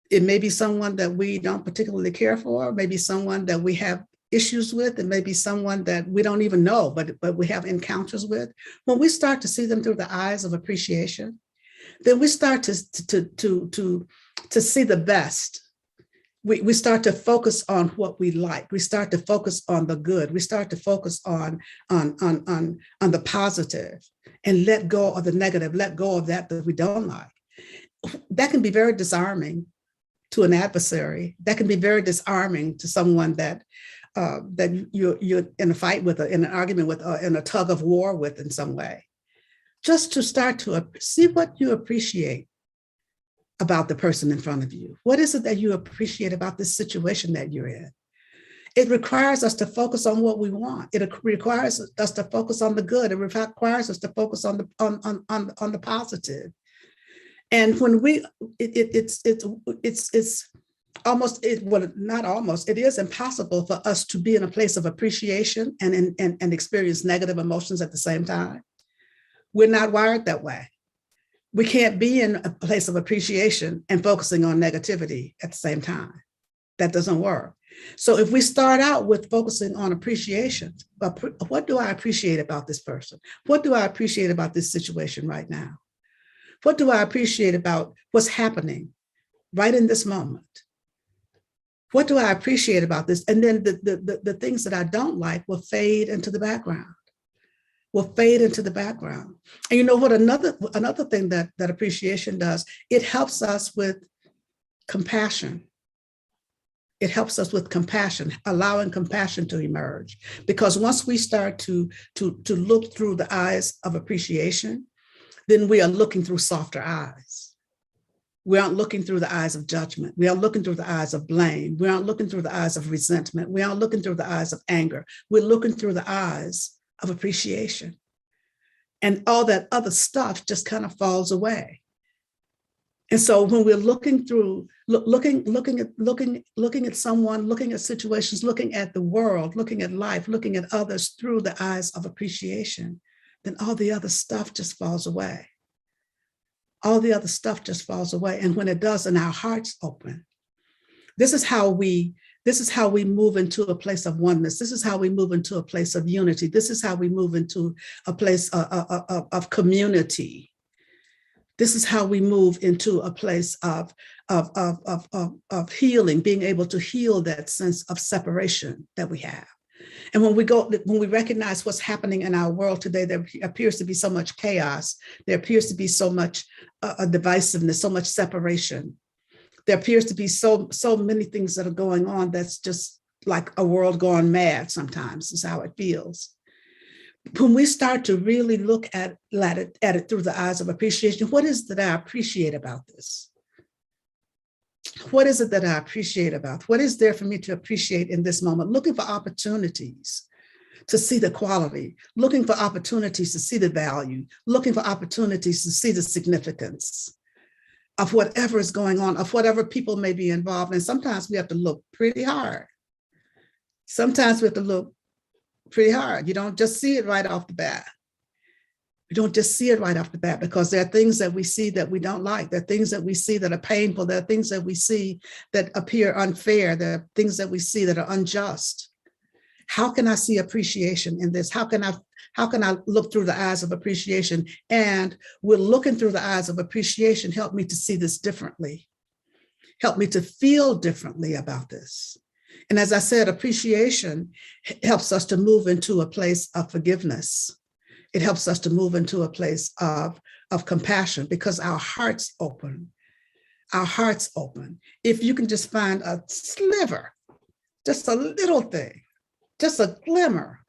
it may be someone that we don't particularly care for, maybe someone that we have issues with, and maybe someone that we don't even know, but we have encounters with. When we start to see them through the eyes of appreciation, then we start to see the best. We start to focus on what we like. We start to focus on the good. We start to focus on the positive, and let go of the negative, let go of that we don't like. That can be very disarming to an adversary. That can be very disarming to someone that you're in a fight with, in an argument with, in a tug of war with in some way. Just to start to see what you appreciate about the person in front of you. What is it that you appreciate about this situation that you're in? It requires us to focus on what we want. It requires us to focus on the good. It requires us to focus on the positive. And when it's almost, not almost, it is impossible for us to be in a place of appreciation and experience negative emotions at the same time. We're not wired that way. We can't be in a place of appreciation and focusing on negativity at the same time. That doesn't work. So if we start out with focusing on appreciation, what do I appreciate about this person? What do I appreciate about this situation right now? What do I appreciate about what's happening right in this moment? What do I appreciate about this? And then the things that I don't like will fade into the background. And you know what, another thing that appreciation does, it helps us with compassion. It helps us with compassion, allowing compassion to emerge. Because once we start to look through the eyes of appreciation, then we are looking through softer eyes. We aren't looking through the eyes of judgment. We aren't looking through the eyes of blame. We aren't looking through the eyes of resentment. We aren't looking through the eyes of anger. We're looking through the eyes of appreciation. And all that other stuff just kind of falls away. And so when we're looking through, looking at someone, looking at situations, looking at the world, looking at life, looking at others through the eyes of appreciation, then all the other stuff just falls away. All the other stuff just falls away. And when it does, and our hearts open, this is how we move into a place of oneness. This is how we move into a place of unity. This is how we move into a place of community. This is how we move into a place of healing, being able to heal that sense of separation that we have. And when we recognize what's happening in our world today, there appears to be so much chaos. There appears to be so much divisiveness, so much separation. There appears to be so many things that are going on that's just like a world gone mad sometimes is how it feels. When we start to really look at it through the eyes of appreciation, what is it that I appreciate about this? What is it that I appreciate about? What is there for me to appreciate in this moment? Looking for opportunities to see the quality, looking for opportunities to see the value, looking for opportunities to see the significance of whatever is going on, of whatever people may be involved in. Sometimes we have to look pretty hard. Sometimes we have to look pretty hard. You don't just see it right off the bat. You don't just see it right off the bat, because there are things that we see that we don't like. There are things that we see that are painful. There are things that we see that appear unfair. There are things that we see that are unjust. How can I see appreciation in this? How can I look through the eyes of appreciation? And will looking through the eyes of appreciation help me to see this differently? Help me to feel differently about this? And as I said, appreciation helps us to move into a place of forgiveness. It helps us to move into a place of compassion, because our hearts open. Our hearts open. If you can just find a sliver, just a little thing, just a glimmer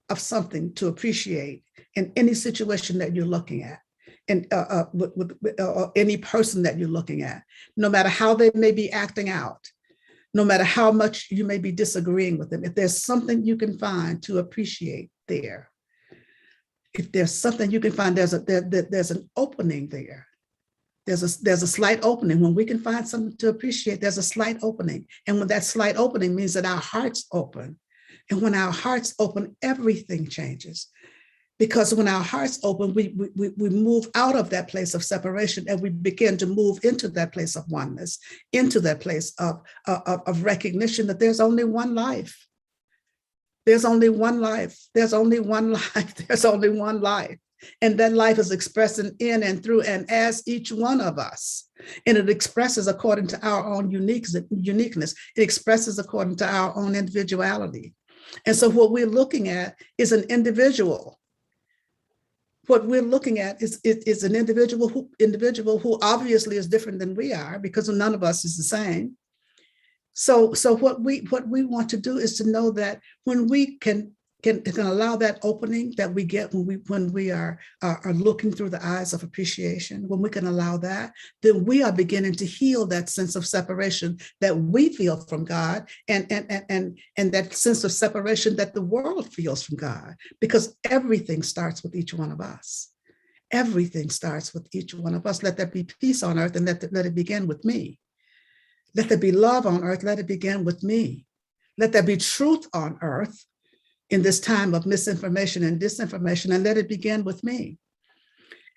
of something to appreciate in any situation that you're looking at, and with any person that you're looking at, no matter how they may be acting out, no matter how much you may be disagreeing with them, if there's something you can find to appreciate there, if there's something you can find, there's an opening there. There's a slight opening. When we can find something to appreciate, there's a slight opening. And when that slight opening means that our hearts open. And when our hearts open, everything changes. Because when our hearts open, we move out of that place of separation, and we begin to move into that place of oneness, into that place of recognition that there's only one life. There's only one life. There's only one life. There's only one life. And that life is expressing in and through and as each one of us. And it expresses according to our own uniqueness. It expresses according to our own individuality. And so what we're looking at is an individual. What we're looking at is an individual who obviously is different than we are, because none of us is the same. So what we want to do is to know that when we can allow that opening that we get when we are looking through the eyes of appreciation, when we can allow that, then we are beginning to heal that sense of separation that we feel from God, and that sense of separation that the world feels from God, because everything starts with each one of us. Everything starts with each one of us. Let there be peace on earth, and let it begin with me. Let there be love on earth. Let it begin with me. Let there be truth on earth in this time of misinformation and disinformation, and let it begin with me.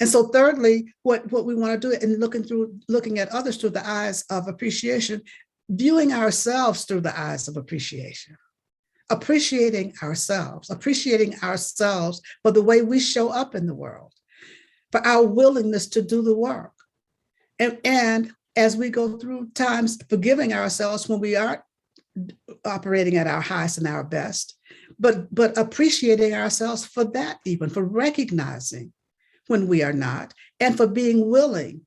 And so thirdly, what we want to do in looking at others through the eyes of appreciation, viewing ourselves through the eyes of appreciation, appreciating ourselves for the way we show up in the world, for our willingness to do the work. And as we go through times, forgiving ourselves when we aren't operating at our highest and our best, but appreciating ourselves for that, even for recognizing when we are not, and for being willing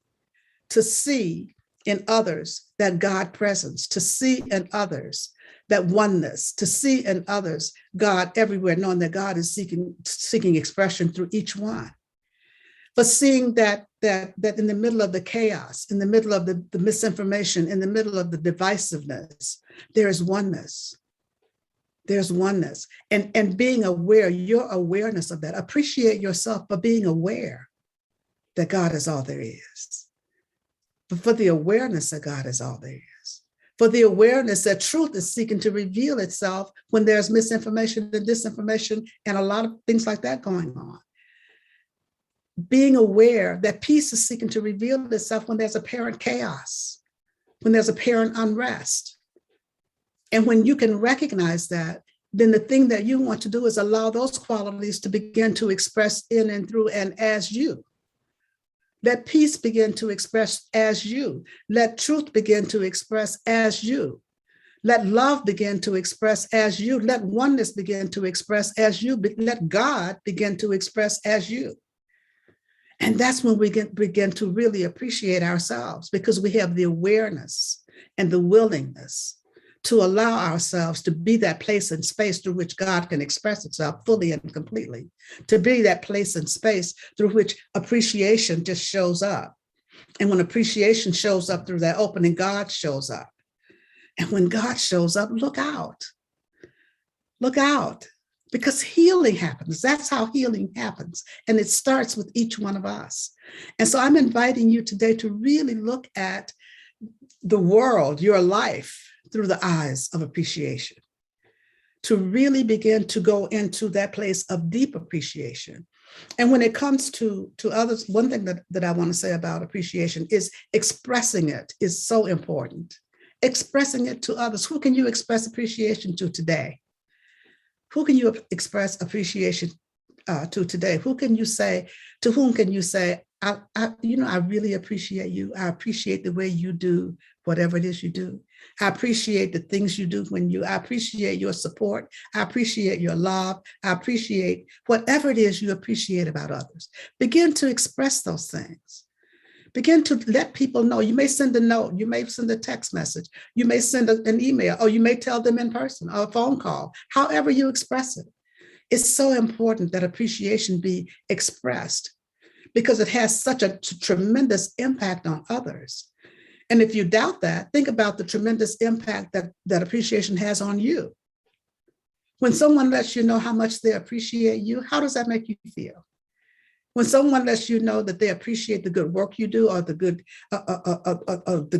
to see in others that God presence, to see in others that oneness, to see in others God everywhere, knowing that God is seeking expression through each one. But seeing that in the middle of the chaos, in the middle of the misinformation, in the middle of the divisiveness, there is oneness. There's oneness. And being aware, your awareness of that, appreciate yourself for being aware that God is all there is. But for the awareness that God is all there is. For the awareness that truth is seeking to reveal itself when there's misinformation and disinformation and a lot of things like that going on. Being aware that peace is seeking to reveal itself when there's apparent chaos, when there's apparent unrest. And when you can recognize that, then the thing that you want to do is allow those qualities to begin to express in and through and as you. Let peace begin to express as you. Let truth begin to express as you. Let love begin to express as you. Let oneness begin to express as you. Let God begin to express as you. And that's when we begin to really appreciate ourselves, because we have the awareness and the willingness to allow ourselves to be that place and space through which God can express itself fully and completely, to be that place and space through which appreciation just shows up. And when appreciation shows up through that opening, God shows up. And when God shows up, look out, because healing happens. That's how healing happens. And it starts with each one of us. And so I'm inviting you today to really look at the world, your life, through the eyes of appreciation, to really begin to go into that place of deep appreciation. And when it comes to others, one thing that I want to say about appreciation is expressing it is so important. Expressing it to others. Who can you express appreciation to today? Who can you express appreciation to today? To whom can you say, I really appreciate you. I appreciate the way you do whatever it is you do. I appreciate the things you do I appreciate your support. I appreciate your love. I appreciate whatever it is you appreciate about others. Begin to express those things. Begin to let people know. You may send a note, you may send a text message, you may send an email, or you may tell them in person or a phone call, however you express it. It's so important that appreciation be expressed, because it has such a tremendous impact on others. And if you doubt that, think about the tremendous impact that appreciation has on you. When someone lets you know how much they appreciate you, how does that make you feel? When someone lets you know that they appreciate the good work you do, or the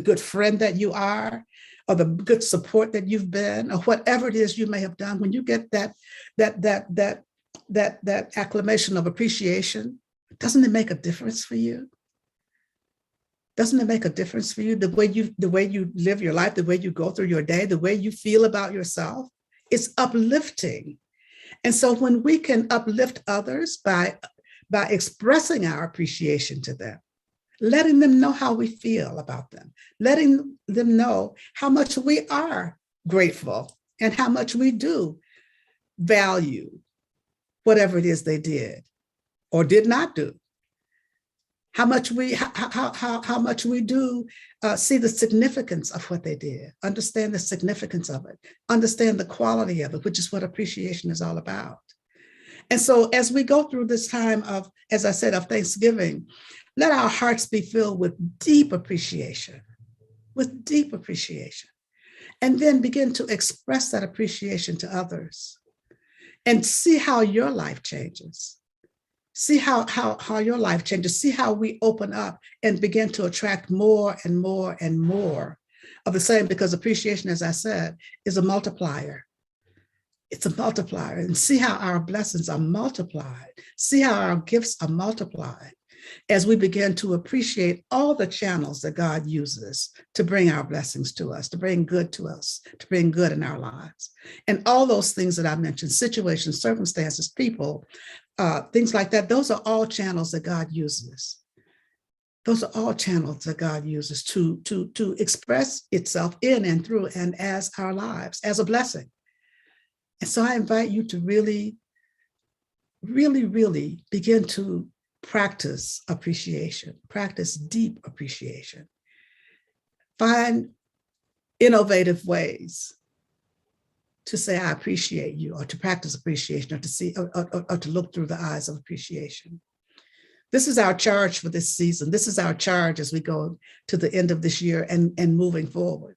good friend that you are, or the good support that you've been, or whatever it is you may have done, when you get that acclamation of appreciation, doesn't it make a difference for you? Doesn't it make a difference for you? The way you live your life, the way you go through your day, the way you feel about yourself, it's uplifting. And so when we can uplift others by expressing our appreciation to them, letting them know how we feel about them, letting them know how much we are grateful and how much we do value whatever it is they did or did not do. How much we do see the significance of what they did, understand the significance of it, understand the quality of it, which is what appreciation is all about. And so as we go through this time of, as I said, of Thanksgiving, let our hearts be filled with deep appreciation, and then begin to express that appreciation to others and see how your life changes. See how your life changes. See how we open up and begin to attract more and more and more of the same, because appreciation, as I said, is a multiplier. It's a multiplier. And see how our blessings are multiplied. See how our gifts are multiplied as we begin to appreciate all the channels that God uses to bring our blessings to us, to bring good to us, to bring good in our lives. And all those things that I mentioned, situations, circumstances, people, things like that, those are all channels that God uses. Those are all channels that God uses to express itself in and through and as our lives, as a blessing. And so I invite you to really, really, really begin to practice appreciation, practice deep appreciation. Find innovative ways to say, I appreciate you, or to practice appreciation, or to see, or to look through the eyes of appreciation. This is our charge for this season. This is our charge as we go to the end of this year and moving forward.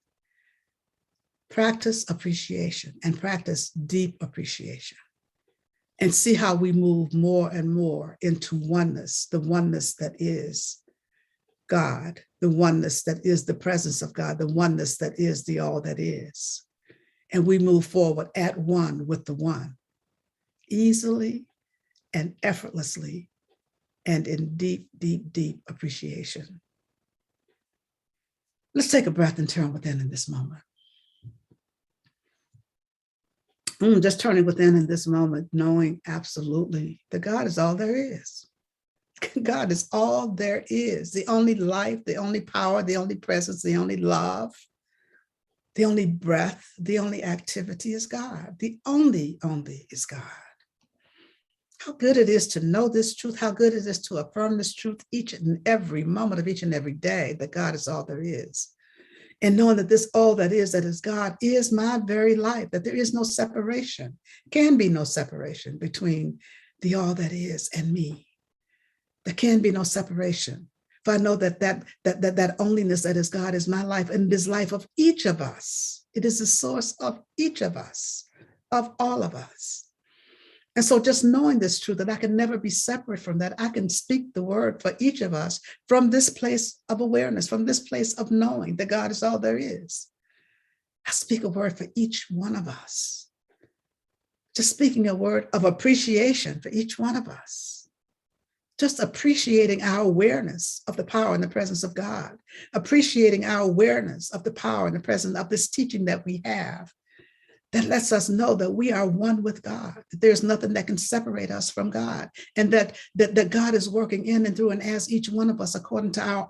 Practice appreciation and practice deep appreciation, and see how we move more and more into oneness, the oneness that is God, the oneness that is the presence of God, the oneness that is the all that is. And we move forward at one with the one, easily and effortlessly, and in deep, deep, deep appreciation. Let's take a breath and turn within in this moment. Just turning within in this moment, knowing absolutely that God is all there is. God is all there is, the only life, the only power, the only presence, the only love, the only breath, the only activity is God. The only is God. How good it is to know this truth, how good it is to affirm this truth each and every moment of each and every day, that God is all there is. And knowing that this all that is God, is my very life, that there is no separation, can be no separation between the all that is and me. There can be no separation. For I know that onlyness that is God is my life and this life of each of us. It is the source of each of us, of all of us. And so just knowing this truth, that I can never be separate from that, I can speak the word for each of us from this place of awareness, from this place of knowing that God is all there is. I speak a word for each one of us. Just speaking a word of appreciation for each one of us. Just appreciating our awareness of the power and the presence of God, appreciating our awareness of the power and the presence of this teaching that we have, that lets us know that we are one with God, that there's nothing that can separate us from God, and that God is working in and through and as each one of us according to our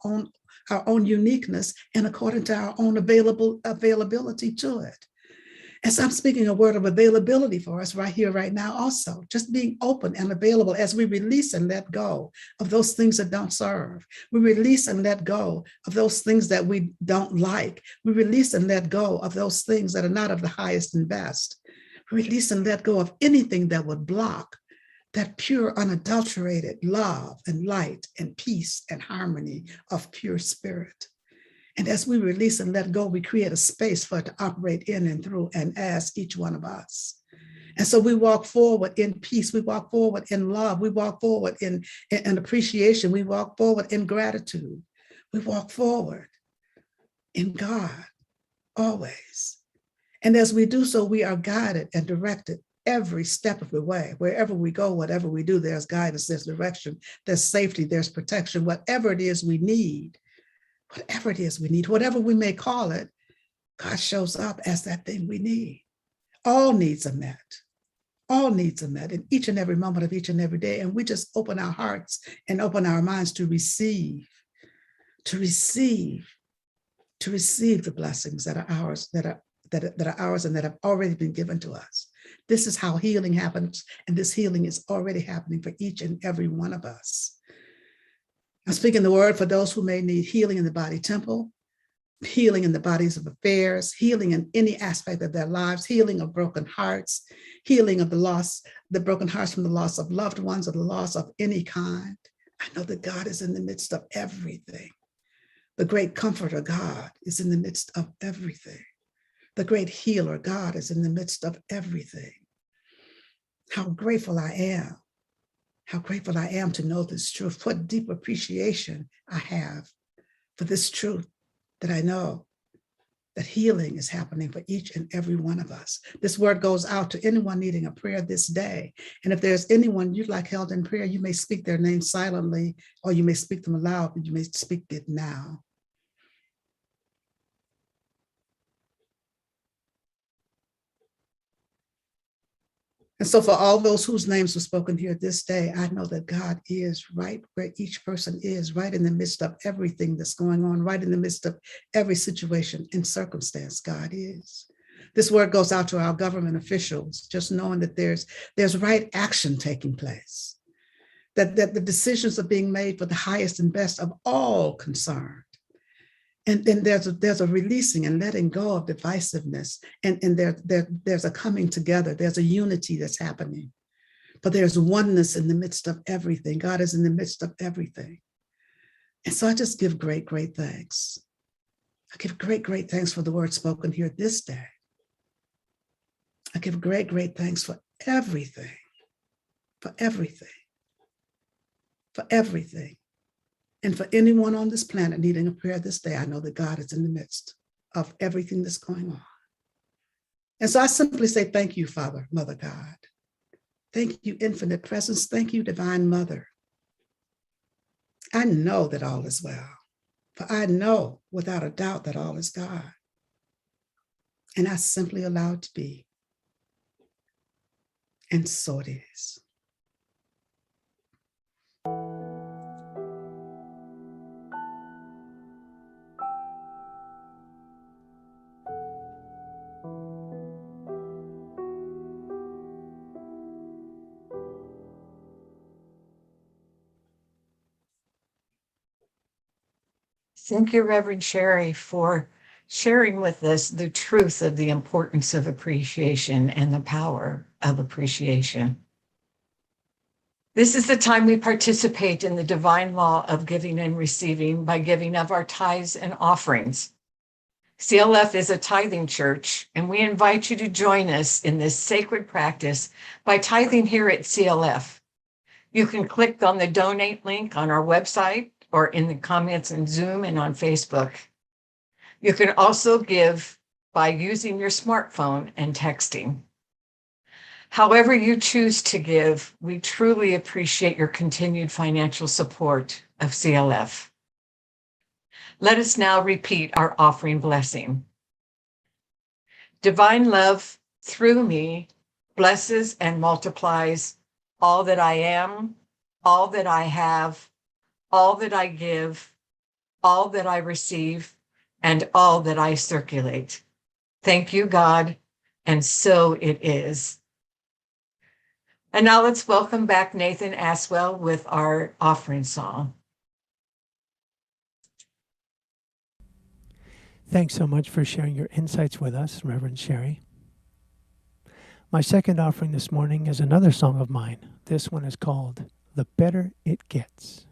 own uniqueness and according to our own availability to it. And so I'm speaking a word of availability for us right here, right now also, just being open and available as we release and let go of those things that don't serve. We release and let go of those things that we don't like. We release and let go of those things that are not of the highest and best. We release and let go of anything that would block that pure, unadulterated love and light and peace and harmony of pure spirit. And as we release and let go, we create a space for it to operate in and through and as each one of us. And so we walk forward in peace. We walk forward in love. We walk forward in appreciation. We walk forward in gratitude. We walk forward in God always. And as we do so, we are guided and directed every step of the way. Wherever we go, whatever we do, there's guidance, there's direction, there's safety, there's protection, whatever it is we need. Whatever it is we need, whatever we may call it, God shows up as that thing we need. All needs are met. All needs are met in each and every moment of each and every day. And we just open our hearts and open our minds to receive the blessings that are ours, that are ours and that have already been given to us. This is how healing happens. And this healing is already happening for each and every one of us. I'm speaking the word for those who may need healing in the body temple, healing in the bodies of affairs, healing in any aspect of their lives, healing of broken hearts, healing of the broken hearts from the loss of loved ones or the loss of any kind. I know that God is in the midst of everything. The great comforter, God, is in the midst of everything. The great healer, God, is in the midst of everything. How grateful I am. How grateful I am to know this truth. What deep appreciation I have for this truth, that I know that healing is happening for each and every one of us. This word goes out to anyone needing a prayer this day. And if there's anyone you'd like held in prayer, you may speak their name silently, or you may speak them aloud, but you may speak it now. And so for all those whose names were spoken here this day, I know that God is right where each person is, right in the midst of everything that's going on, right in the midst of every situation and circumstance. God is. This word goes out to our government officials, just knowing that there's right action taking place, that the decisions are being made for the highest and best of all concerned. And there's a releasing and letting go of divisiveness, and there's a coming together. There's a unity that's happening, but there's oneness in the midst of everything. God is in the midst of everything. And so I just give great, great thanks. I give great, great thanks for the word spoken here this day. I give great, great thanks for everything, for everything, for everything. And for anyone on this planet needing a prayer this day, I know that God is in the midst of everything that's going on. And so I simply say, thank you, Father, Mother God. Thank you, Infinite Presence. Thank you, Divine Mother. I know that all is well, for I know without a doubt that all is God. And I simply allow it to be. And so it is. Thank you, Reverend Sherry, for sharing with us the truth of the importance of appreciation and the power of appreciation. This is the time we participate in the divine law of giving and receiving by giving of our tithes and offerings. CLF is a tithing church, and we invite you to join us in this sacred practice by tithing here at CLF. You can click on the donate link on our website or in the comments in Zoom and on Facebook. You can also give by using your smartphone and texting. However you choose to give, we truly appreciate your continued financial support of CLF. Let us now repeat our offering blessing. Divine love through me blesses and multiplies all that I am, all that I have, all that I give, all that I receive, and all that I circulate. Thank you, God, and so it is. And now let's welcome back Nathen Aswell with our offering song. Thanks so much for sharing your insights with us, Reverend Sherry. My second offering this morning is another song of mine. This one is called The Better It Gets.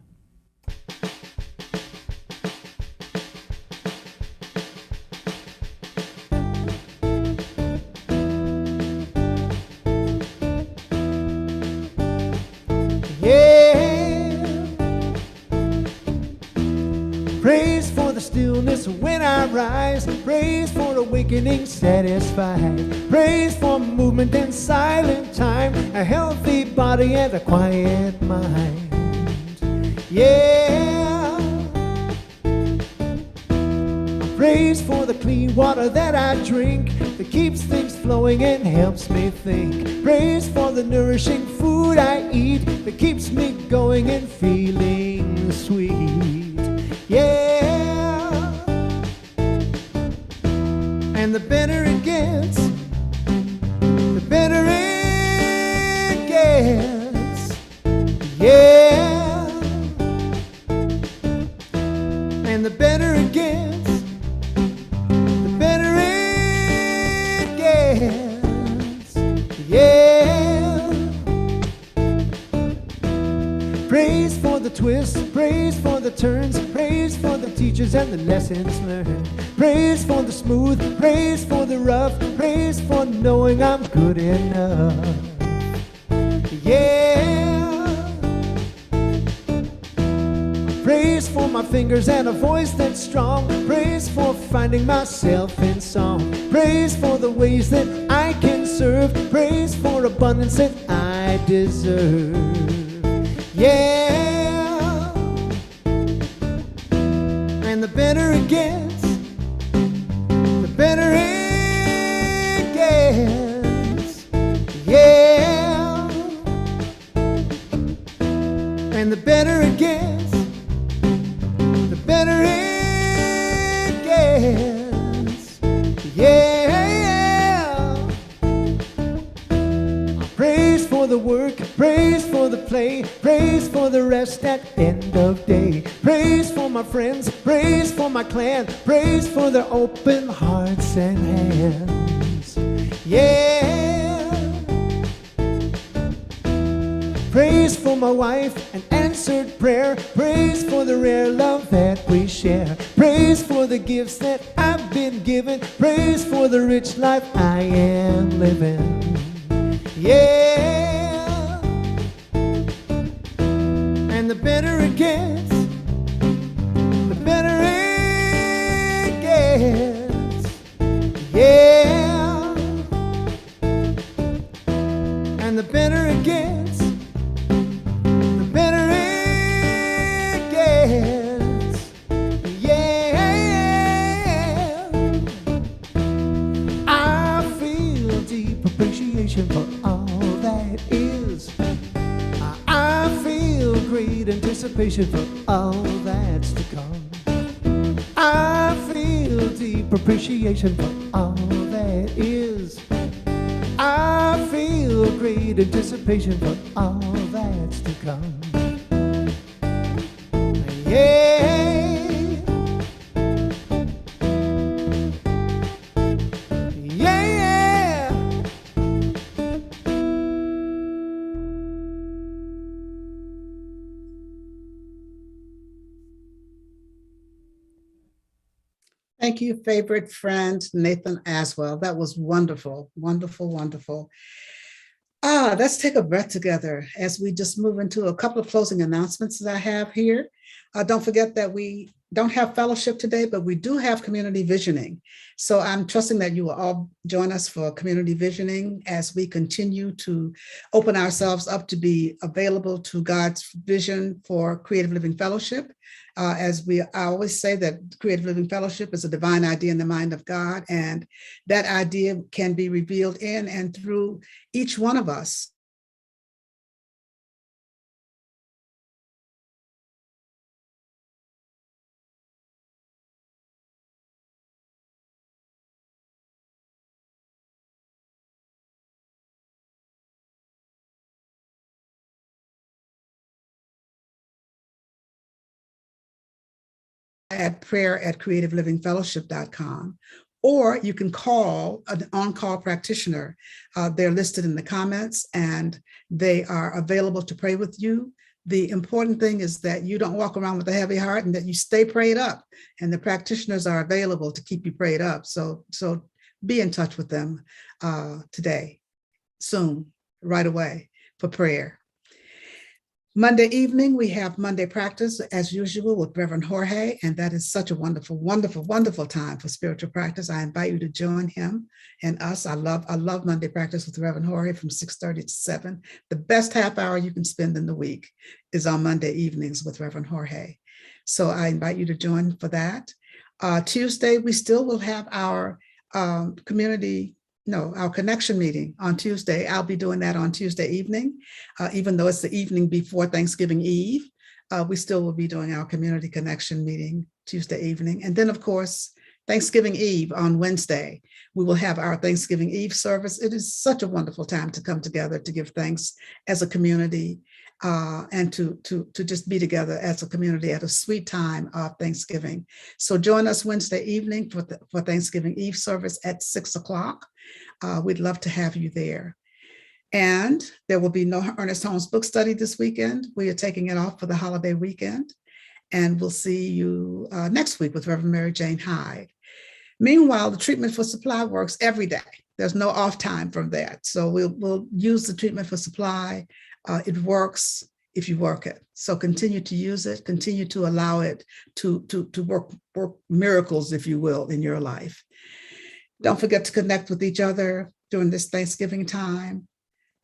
Praise for the stillness when I rise. Praise for awakening satisfied. Praise for movement and silent time. A healthy body and a quiet mind. Yeah. Praise for the clean water that I drink, that keeps things flowing and helps me think. Praise for the nourishing food I eat, that keeps me going and feeling sweet. Yeah. And the better it gets, the better it gets. Yeah. And the better it gets, the better it gets. Yeah. Praise for the twists, praise for the turns, praise for the teachers and the lessons learned. Praise for the smooth, praise for the rough, praise for knowing I'm good enough. Yeah. Praise for my fingers and a voice that's strong. Praise for finding myself in song. Praise for the ways that I can serve. Praise for abundance that I deserve. Yeah. And the better it gets, the better it gets. Yeah. And the better it gets, the better it gets. Yeah. Praise for the work, praise for the play, praise for the rest at end of day. Praise for my friends, praise for my clan, praise for their open hearts and hands. Yeah. Praise for my wife, an answered prayer. Praise for the rare love that we share. Praise for the gifts that I've been given. Praise for the rich life I am living. Yeah. And the better it gets, the better it gets. Yeah. And the better it gets, the better it gets. Yeah. I feel deep appreciation for all that is. I feel great anticipation for all that's to come. I feel deep appreciation for all that is. I feel great anticipation for all that's to come. Yeah. Thank you, favorite friend, Nathen Aswell. That was wonderful, wonderful, wonderful. Let's take a breath together as we just move into a couple of closing announcements that I have here. Don't forget that we don't have fellowship today, but we do have community visioning. So I'm trusting that you will all join us for community visioning as we continue to open ourselves up to be available to God's vision for Creative Living Fellowship. I always say that Creative Living Fellowship is a divine idea in the mind of God, and that idea can be revealed in and through each one of us. At prayer@creativelivingfellowship.com, or you can call an on-call practitioner. They're listed in the comments and they are available to pray with you. The important thing is that you don't walk around with a heavy heart and that you stay prayed up, and the practitioners are available to keep you prayed up. So be in touch with them today, soon, right away for prayer. Monday evening, we have Monday practice as usual with Reverend Jorge, and that is such a wonderful, wonderful, wonderful time for spiritual practice. I invite you to join him and us. I love Monday practice with Reverend Jorge from 6:30 to 7. The best half hour you can spend in the week is on Monday evenings with Reverend Jorge. So I invite you to join for that. Tuesday, we still will have our our connection meeting on Tuesday. I'll be doing that on Tuesday evening, even though it's the evening before Thanksgiving Eve. We still will be doing our community connection meeting Tuesday evening. And then, of course, Thanksgiving Eve on Wednesday, we will have our Thanksgiving Eve service. It is such a wonderful time to come together to give thanks as a community and to just be together as a community at a sweet time of Thanksgiving. So join us Wednesday evening for Thanksgiving Eve service at 6 o'clock. We'd love to have you there. And there will be no Ernest Holmes book study this weekend. We are taking it off for the holiday weekend. And we'll see you next week with Reverend Mary Jane Hyde. Meanwhile, the treatment for supply works every day. There's no off time from that. So we'll use the treatment for supply. It works if you work it. So continue to use it, continue to allow it to work miracles, if you will, in your life. Don't forget to connect with each other during this Thanksgiving time.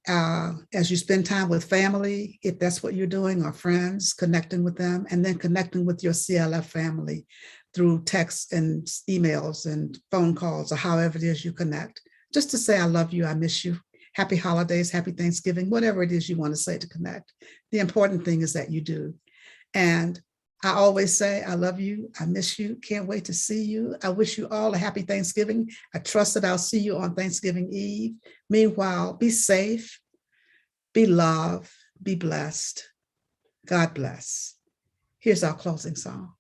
As you spend time with family, if that's what you're doing, or friends, connecting with them, and then connecting with your CLF family through texts and emails and phone calls, or however it is you connect, just to say, I love you, I miss you, happy holidays, happy Thanksgiving, whatever it is you want to say to connect. The important thing is that you do. And I always say, I love you, I miss you, can't wait to see you. I wish you all a happy Thanksgiving. I trust that I'll see you on Thanksgiving Eve. Meanwhile, be safe, be loved, be blessed. God bless. Here's our closing song.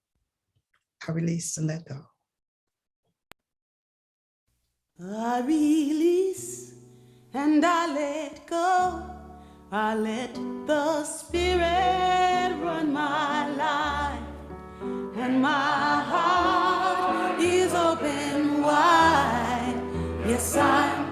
I release and let go. I release and I let go. I let the Spirit run my life, and my heart is open wide. Yes, I'm